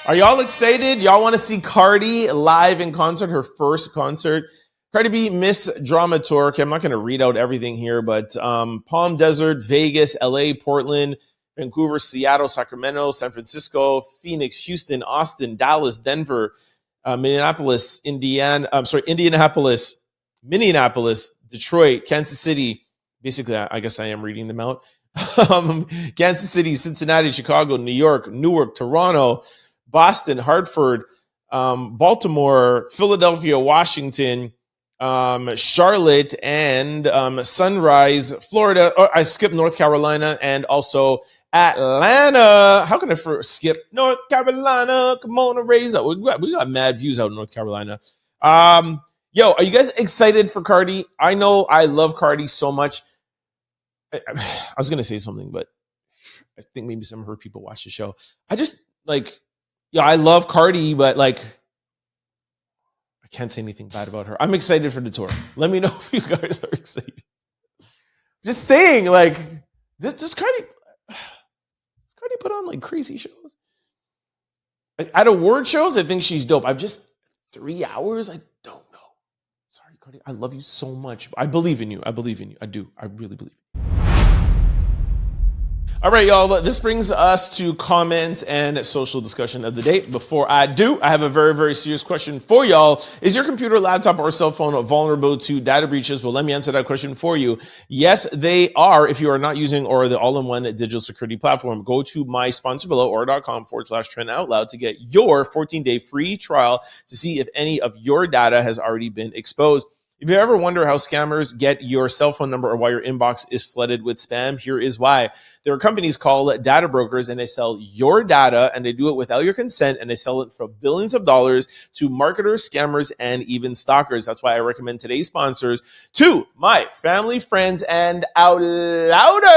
Are y'all excited? Y'all want to see Cardi live in concert, her first concert? Cardi B Miss Drama Tour. Okay, I'm not going to read out everything here, but Palm Desert, Vegas, LA, Portland, Vancouver, Seattle, Sacramento, San Francisco, Phoenix, Houston, Austin, Dallas, Denver, Minneapolis, Minneapolis, Detroit, Kansas City. Basically, I guess I am reading them out. Kansas City, Cincinnati, Chicago, New York, Newark, Toronto, Boston, Hartford, Baltimore, Philadelphia, Washington, Charlotte, and Sunrise, Florida. Oh, I skipped North Carolina and also Atlanta. How can I skip North Carolina? Come on, raise up. We got mad views out in North Carolina. Yo, are you guys excited for Cardi? I know I love Cardi so much. I was going to say something, but I think maybe some of her people watch the show. I just I love Cardi, but I can't say anything bad about her. I'm excited for the tour. Let me know if you guys are excited. Just saying, does Cardi put on crazy shows? At award shows, I think she's dope. I'm just 3 hours. I don't know. Sorry, Cardi. I love you so much. I believe in you. I do. I really believe. All right, y'all, this brings us to comments and social discussion of the day. Before I do, I have a very, very serious question for y'all. Is your computer, laptop, or cell phone vulnerable to data breaches? Well, let me answer that question for you. Yes, they are. If you are not using Aura, the all-in-one digital security platform, go to my sponsor below, aura.com/trend out loud to get your 14-day free trial to see if any of your data has already been exposed. If you ever wonder how scammers get your cell phone number or why your inbox is flooded with spam, here is why. There are companies called data brokers, and they sell your data, and they do it without your consent, and they sell it for billions of dollars to marketers, scammers, and even stalkers. That's why I recommend today's sponsors to my family, friends, and out louders.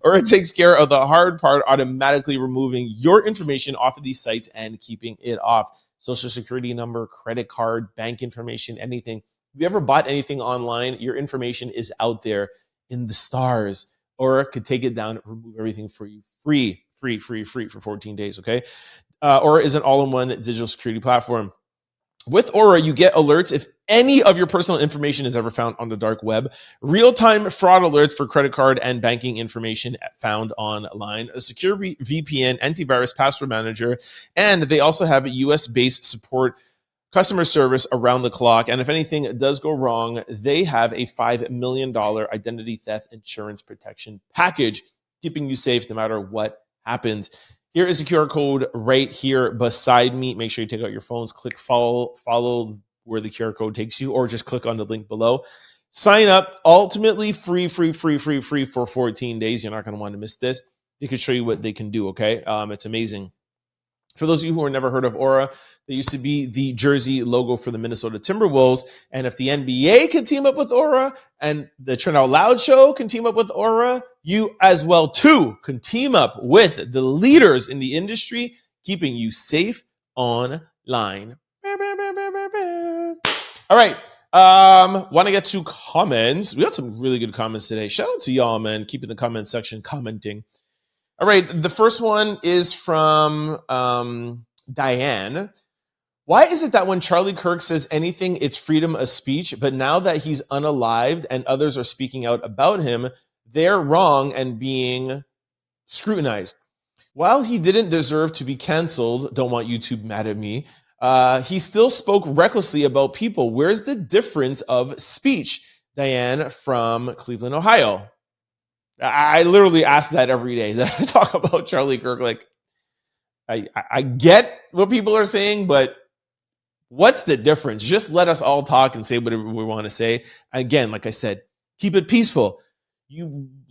Or it takes care of the hard part, automatically removing your information off of these sites and keeping it off. Social security number, credit card, bank information, anything. If you ever bought anything online, your information is out there in the stars. Or could take it down and remove everything for you. Free for 14 days, okay? Aura is an all-in-one digital security platform. With Aura, you get alerts if any of your personal information is ever found on the dark web, real-time fraud alerts for credit card and banking information found online, a secure VPN, antivirus password manager, and they also have a US-based support customer service around the clock. And if anything does go wrong, they have a $5 million identity theft insurance protection package, keeping you safe no matter what happens. Here is a QR code right here beside me. Make sure you take out your phones, click follow where the QR code takes you, or just click on the link below. Sign up, ultimately free for 14 days. You're not going to want to miss this. They can show you what they can do, okay? It's amazing. For those of you who have never heard of Aura, they used to be the jersey logo for the Minnesota Timberwolves. And if the NBA can team up with Aura and the Trend Out Loud show can team up with Aura, you as well too can team up with the leaders in the industry, keeping you safe online. All right. Want to get to comments. We got some really good comments today. Shout out to y'all, man. Keeping the comment section commenting. All right, the first one is from Diane. Why is it that when Charlie Kirk says anything, it's freedom of speech, but now that he's unalived and others are speaking out about him, they're wrong and being scrutinized? While he didn't deserve to be canceled, don't want YouTube mad at me, he still spoke recklessly about people. Where's the difference of speech? Diane from Cleveland, Ohio. I literally ask that every day that I talk about Charlie Kirk. Like, I get what people are saying, but what's the difference? Just let us all talk and say whatever we want to say. Again, like I said, keep it peaceful.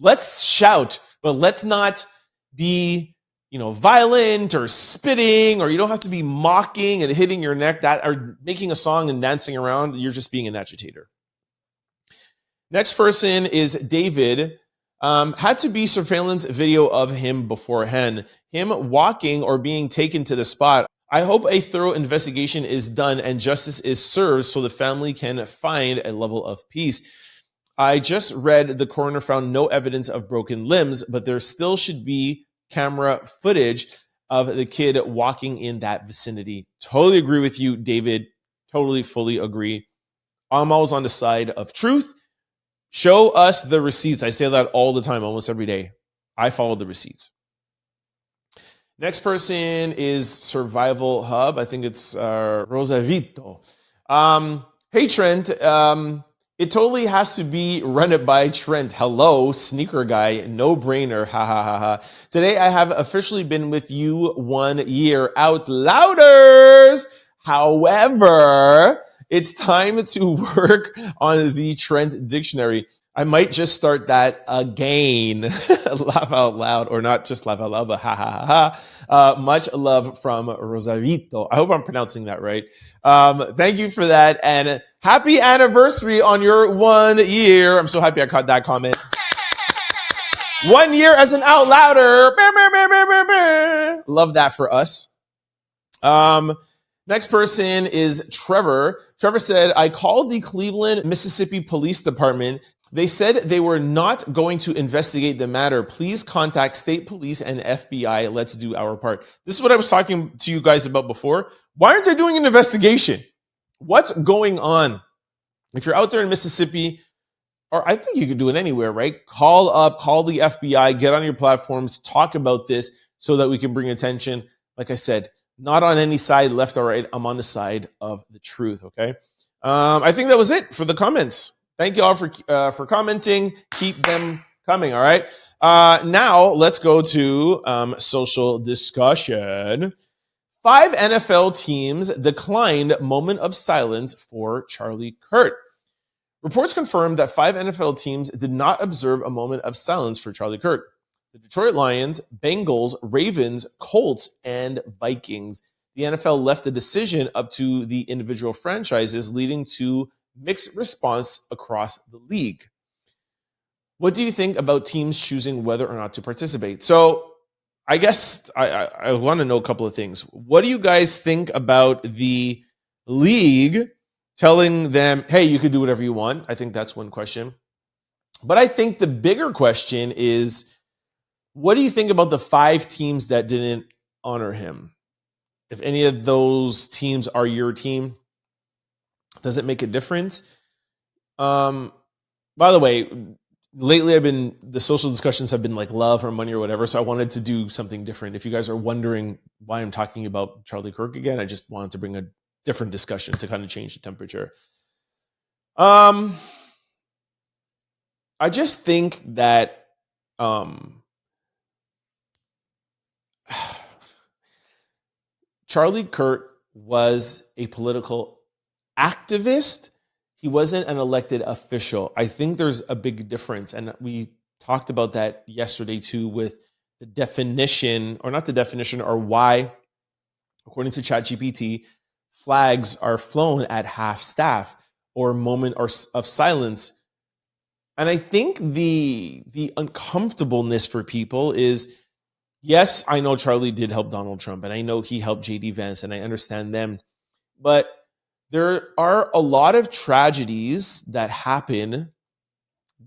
Let's shout, but let's not be, violent or spitting, or you don't have to be mocking and hitting your neck or making a song and dancing around. You're just being an agitator. Next person is David. Had to be surveillance video of him beforehand, him walking or being taken to the spot. I hope a thorough investigation is done and justice is served so the family can find a level of peace. I just read the coroner found no evidence of broken limbs, but there still should be camera footage of the kid walking in that vicinity. Totally agree with you, David. Totally, fully agree. I'm always on the side of truth. Show us the receipts. I say that all the time, almost every day. I follow the receipts. Next person is Survival Hub. I think it's Rosavito. Hey, Trent. It totally has to be run it by Trent. Hello, sneaker guy. No brainer. Ha ha ha ha. Today I have officially been with you 1 year. Out louders. However, it's time to work on the Trent dictionary. I might just start that again. Laugh out loud, or not just laugh out loud, but ha ha ha ha. Much love from Rosavito. I hope I'm pronouncing that right. Thank you for that, and happy anniversary on your 1 year. I'm so happy I caught that comment. 1 year as an out louder. Love that for us. Next person is Trevor. Trevor said, I called the Cleveland, Mississippi Police Department. They said they were not going to investigate the matter. Please contact state police and FBI. Let's do our part. This is what I was talking to you guys about before. Why aren't they doing an investigation? What's going on? If you're out there in Mississippi, or I think you could do it anywhere, right? Call the FBI, get on your platforms, talk about this so that we can bring attention. Like I said, not on any side, left or right. I'm on the side of the truth, okay? I think that was it for the comments. Thank you all for commenting. Keep them coming, all right? Now, let's go to social discussion. 5 NFL teams declined moment of silence for Charlie Kirk. Reports confirmed that 5 NFL teams did not observe a moment of silence for Charlie Kirk. The Detroit Lions, Bengals, Ravens, Colts, and Vikings. The NFL left the decision up to the individual franchises, leading to mixed response across the league. What do you think about teams choosing whether or not to participate? So I guess I want to know a couple of things. What do you guys think about the league telling them, hey, you could do whatever you want? I think that's one question. But I think the bigger question is, what do you think about the 5 teams that didn't honor him? If any of those teams are your team, does it make a difference? By the way, lately the social discussions have been like love or money or whatever, so I wanted to do something different. If you guys are wondering why I'm talking about Charlie Kirk again, I just wanted to bring a different discussion to kind of change the temperature. I just think that Charlie Kirk was a political activist. He wasn't an elected official. I think there's a big difference. And we talked about that yesterday too with the definition, or not the definition, or why, according to ChatGPT, flags are flown at half staff or moment of silence. And I think the uncomfortableness for people is, yes, I know Charlie did help Donald Trump, and I know he helped JD Vance, and I understand them. But there are a lot of tragedies that happen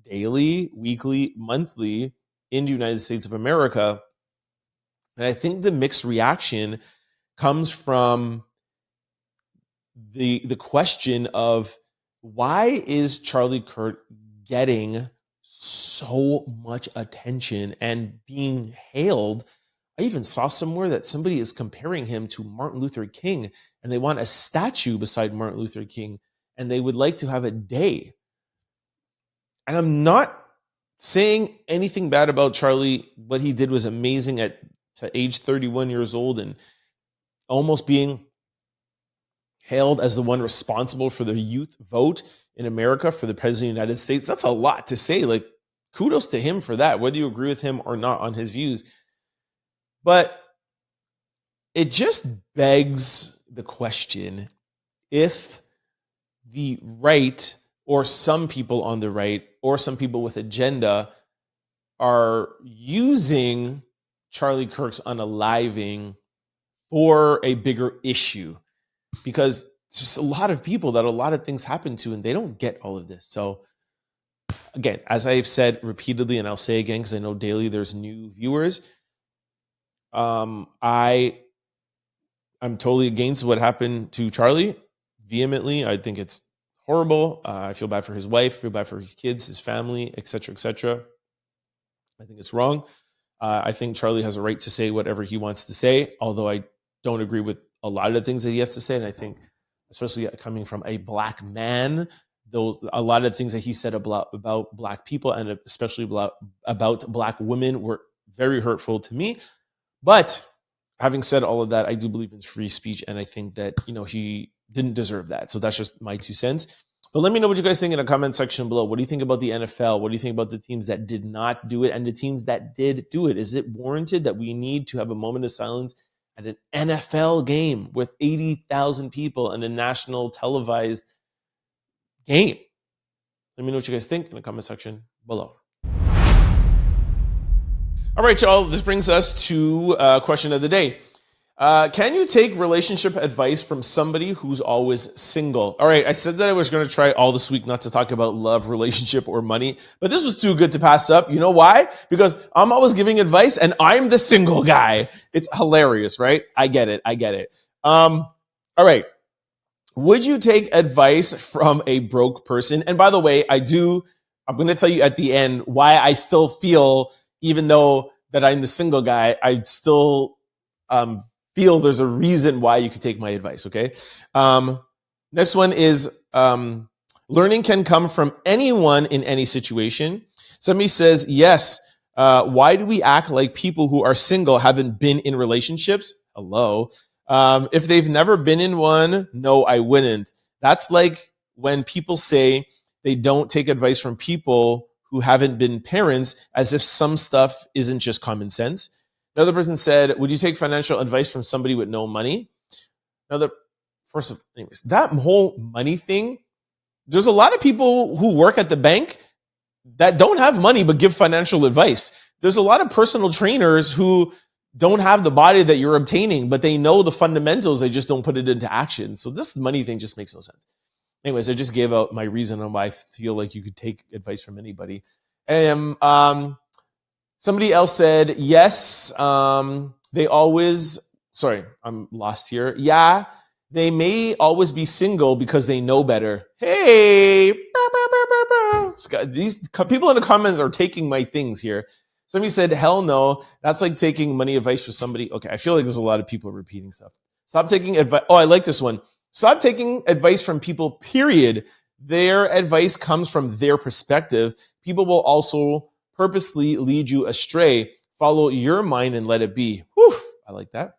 daily, weekly, monthly in the United States of America. And I think the mixed reaction comes from the question of, why is Charlie Kirk getting so much attention and being hailed? I even saw somewhere that somebody is comparing him to Martin Luther King, and they want a statue beside Martin Luther King, and they would like to have a day. And I'm not saying anything bad about Charlie. What he did was amazing to age 31 years old and almost being hailed as the one responsible for the youth vote in America for the president of the United States. That's a lot to say. Like, kudos to him for that, whether you agree with him or not on his views. But it just begs the question if the right, or some people on the right, or some people with agenda are using Charlie Kirk's unaliving for a bigger issue. Because there's just a lot of people that a lot of things happen to, and they don't get all of this. So again, as I've said repeatedly, and I'll say again, because I know daily there's new viewers, I'm totally against what happened to Charlie, vehemently. I think it's horrible. I feel bad for his wife, feel bad for his kids, his family, etc., etc. I think it's wrong. I think Charlie has a right to say whatever he wants to say, although I don't agree with a lot of the things that he has to say. And I think, especially coming from a black man, a lot of things that he said about black people, and especially about black women, were very hurtful to me. But having said all of that, I do believe in free speech, and I think that, he didn't deserve that. So that's just my 2 cents. But let me know what you guys think in the comment section below. What do you think about the NFL? What do you think about the teams that did not do it and the teams that did do it? Is it warranted that we need to have a moment of silence at an NFL game with 80,000 people and a national televised game? Let me know what you guys think in the comment section below. All right, y'all, this brings us to question of the day. Can you take relationship advice from somebody who's always single? All right, I said that I was going to try all this week not to talk about love, relationship, or money, but this was too good to pass up. You know why? Because I'm always giving advice, and I'm the single guy. It's hilarious, right? I get it. All right. Would you take advice from a broke person? And by the way, I do I'm going to tell you at the end why I still feel, even though that I'm the single guy, I still feel there's a reason why you could take my advice, okay? Next one is learning can come from anyone in any situation. Somebody says, yes, why do we act like people who are single haven't been in relationships? Hello. If they've never been in one, no, I wouldn't. That's like when people say they don't take advice from people who haven't been parents, as if some stuff isn't just common sense. Another person said, would you take financial advice from somebody with no money? Anyways, that whole money thing, there's a lot of people who work at the bank that don't have money but give financial advice. There's a lot of personal trainers who don't have the body that you're obtaining, but they know the fundamentals, they just don't put it into action. So this money thing just makes no sense. Anyways, I just gave out my reason on why I feel like you could take advice from anybody. And somebody else said, yes, they always, sorry, I'm lost here. Yeah, they may always be single because they know better. Hey, these people in the comments are taking my things here. Somebody said, hell no, that's like taking money advice from somebody. Okay, I feel like there's a lot of people repeating stuff. Stop taking advice. Oh, I like this one. Stop taking advice from people, period. Their advice comes from their perspective. People will also purposely lead you astray. Follow your mind and let it be. Whew, I like that.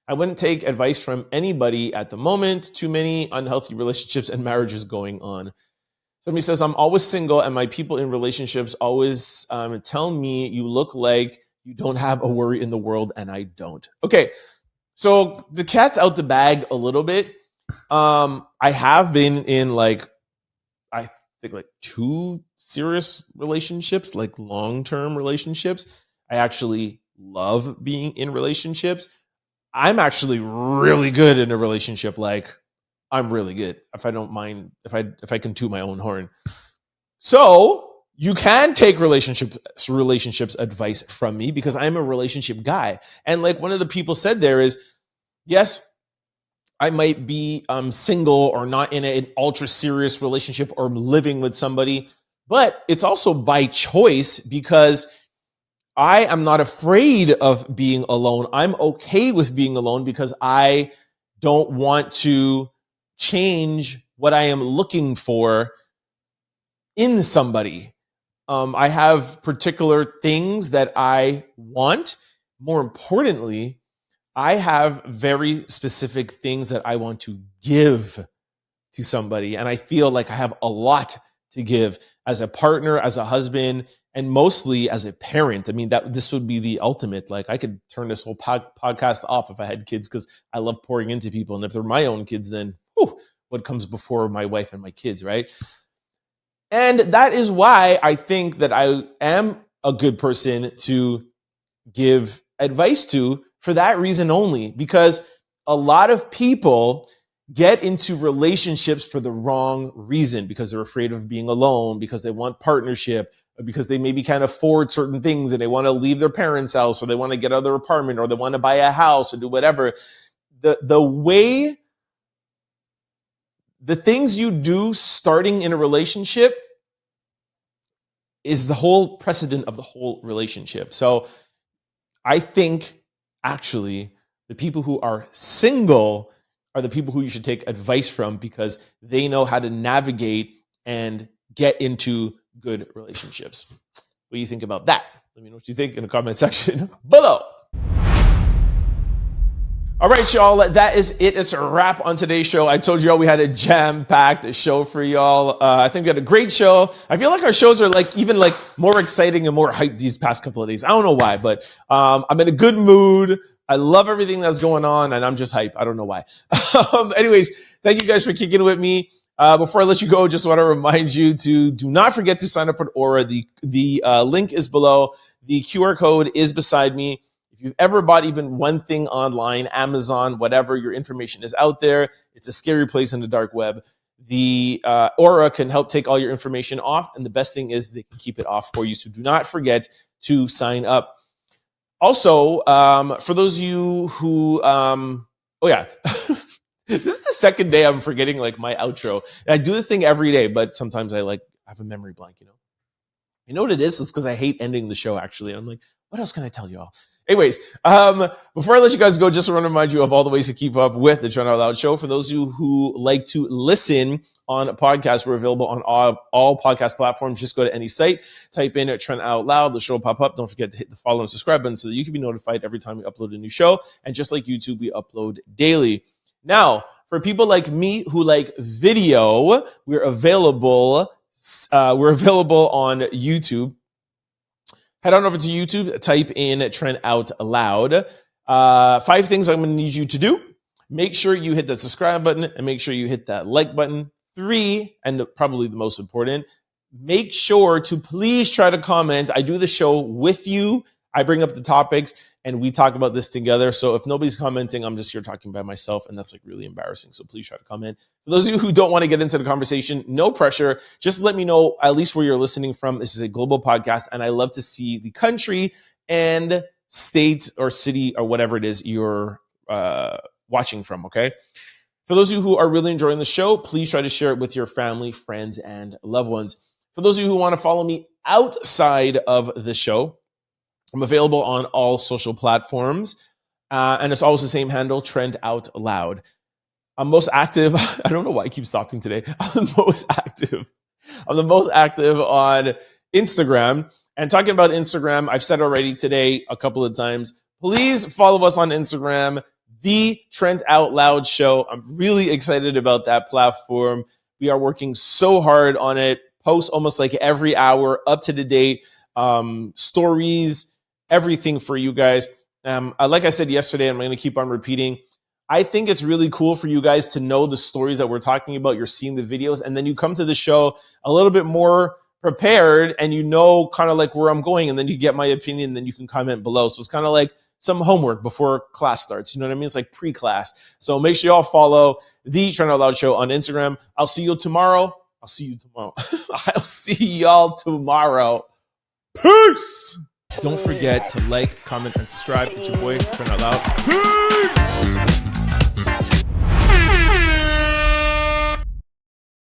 I wouldn't take advice from anybody at the moment. Too many unhealthy relationships and marriages going on. Somebody says, I'm always single and my people in relationships always tell me you look like you don't have a worry in the world, and I don't. Okay. So the cat's out the bag a little bit. I have been in I think 2 serious relationships, like long-term relationships. I actually love being in relationships. I'm actually really good in a relationship. Like I'm really good. If I don't mind, if I can toot my own horn. So you can take relationships advice from me because I'm a relationship guy. And like one of the people said there is, yes, I might be single or not in an ultra serious relationship or living with somebody, but it's also by choice because I am not afraid of being alone. I'm okay with being alone because I don't want to change what I am looking for in somebody. I have particular things that I want. More importantly, I have very specific things that I want to give to somebody. And I feel like I have a lot to give as a partner, as a husband, and mostly as a parent. I mean, this would be the ultimate. Like I could turn this whole podcast off if I had kids because I love pouring into people. And if they're my own kids, then what comes before my wife and my kids, right? And that is why I think that I am a good person to give advice to, for that reason only, because a lot of people get into relationships for the wrong reason, because they're afraid of being alone, because they want partnership, or because they maybe can't afford certain things and they want to leave their parents' house, or they want to get out of their apartment, or they want to buy a house or do whatever. The things you do starting in a relationship is the whole precedent of the whole relationship. So I think actually the people who are single are the people who you should take advice from, because they know how to navigate and get into good relationships. What do you think about that? Let me know what you think in the comment section below. All right, y'all, that is it. It's a wrap on today's show. I told y'all we had a jam-packed show for y'all. I think we had a great show. I feel like our shows are even more exciting and more hyped these past couple of days. I don't know why, but I'm in a good mood. I love everything that's going on, and I'm just hyped. I don't know why. Anyways, thank you guys for kicking it with me. Before I let you go, just want to remind you to do not forget to sign up with Aura. The link is below. The QR code is beside me. If you've ever bought even one thing online, Amazon, whatever, your information is out there. It's a scary place in the dark web. The Aura can help take all your information off, and the best thing is they can keep it off for you. So do not forget to sign up. Also, for those of you who, this is the second day I'm forgetting my outro. And I do this thing every day, but sometimes I have a memory blank, you know? You know what it is? It's because I hate ending the show, actually. I'm like, what else can I tell you all? Anyways, before I let you guys go, just want to remind you of all the ways to keep up with the Trent Out Loud show. For those of you who like to listen on podcasts, we're available on all podcast platforms. Just go to any site, type in Trent Out Loud, the show will pop up. Don't forget to hit the follow and subscribe button so that you can be notified every time we upload a new show. And just like YouTube, we upload daily. Now, for people like me who like video, we're available on YouTube. Head on over to YouTube, type in Trent Out Loud. 5 things I'm going to need you to do. Make sure you hit that subscribe button and make sure you hit that like button. 3, and probably the most important, make sure to please try to comment. I do the show with you. I bring up the topics and we talk about this together. So if nobody's commenting, I'm just here talking by myself, and that's like really embarrassing. So please try to comment. For those of you who don't want to get into the conversation, no pressure. Just let me know at least where you're listening from. This is a global podcast, and I love to see the country and state or city or whatever it is you're watching from, okay? For those of you who are really enjoying the show, please try to share it with your family, friends, and loved ones. For those of you who want to follow me outside of the show, I'm available on all social platforms, and it's always the same handle, Trend Out Loud. I'm most active. I don't know why I keep stopping today. I'm the most active on Instagram. And talking about Instagram, I've said already today a couple of times, please follow us on Instagram, The Trend Out Loud Show. I'm really excited about that platform. We are working so hard on it. Post almost like every hour, up to the date, stories, everything for you guys. Like I said yesterday, I'm going to keep on repeating. I think it's really cool for you guys to know the stories that we're talking about. You're seeing the videos, and then you come to the show a little bit more prepared, and you know kind of like where I'm going, and then you get my opinion, and then you can comment below. So it's kind of like some homework before class starts. You know what I mean? It's like pre-class. So make sure y'all follow The Trend Out Loud Show on Instagram. I'll see you tomorrow. I'll see y'all tomorrow. Peace! Don't forget to like, comment, and subscribe. It's your boy, Trent Out Loud. Peace!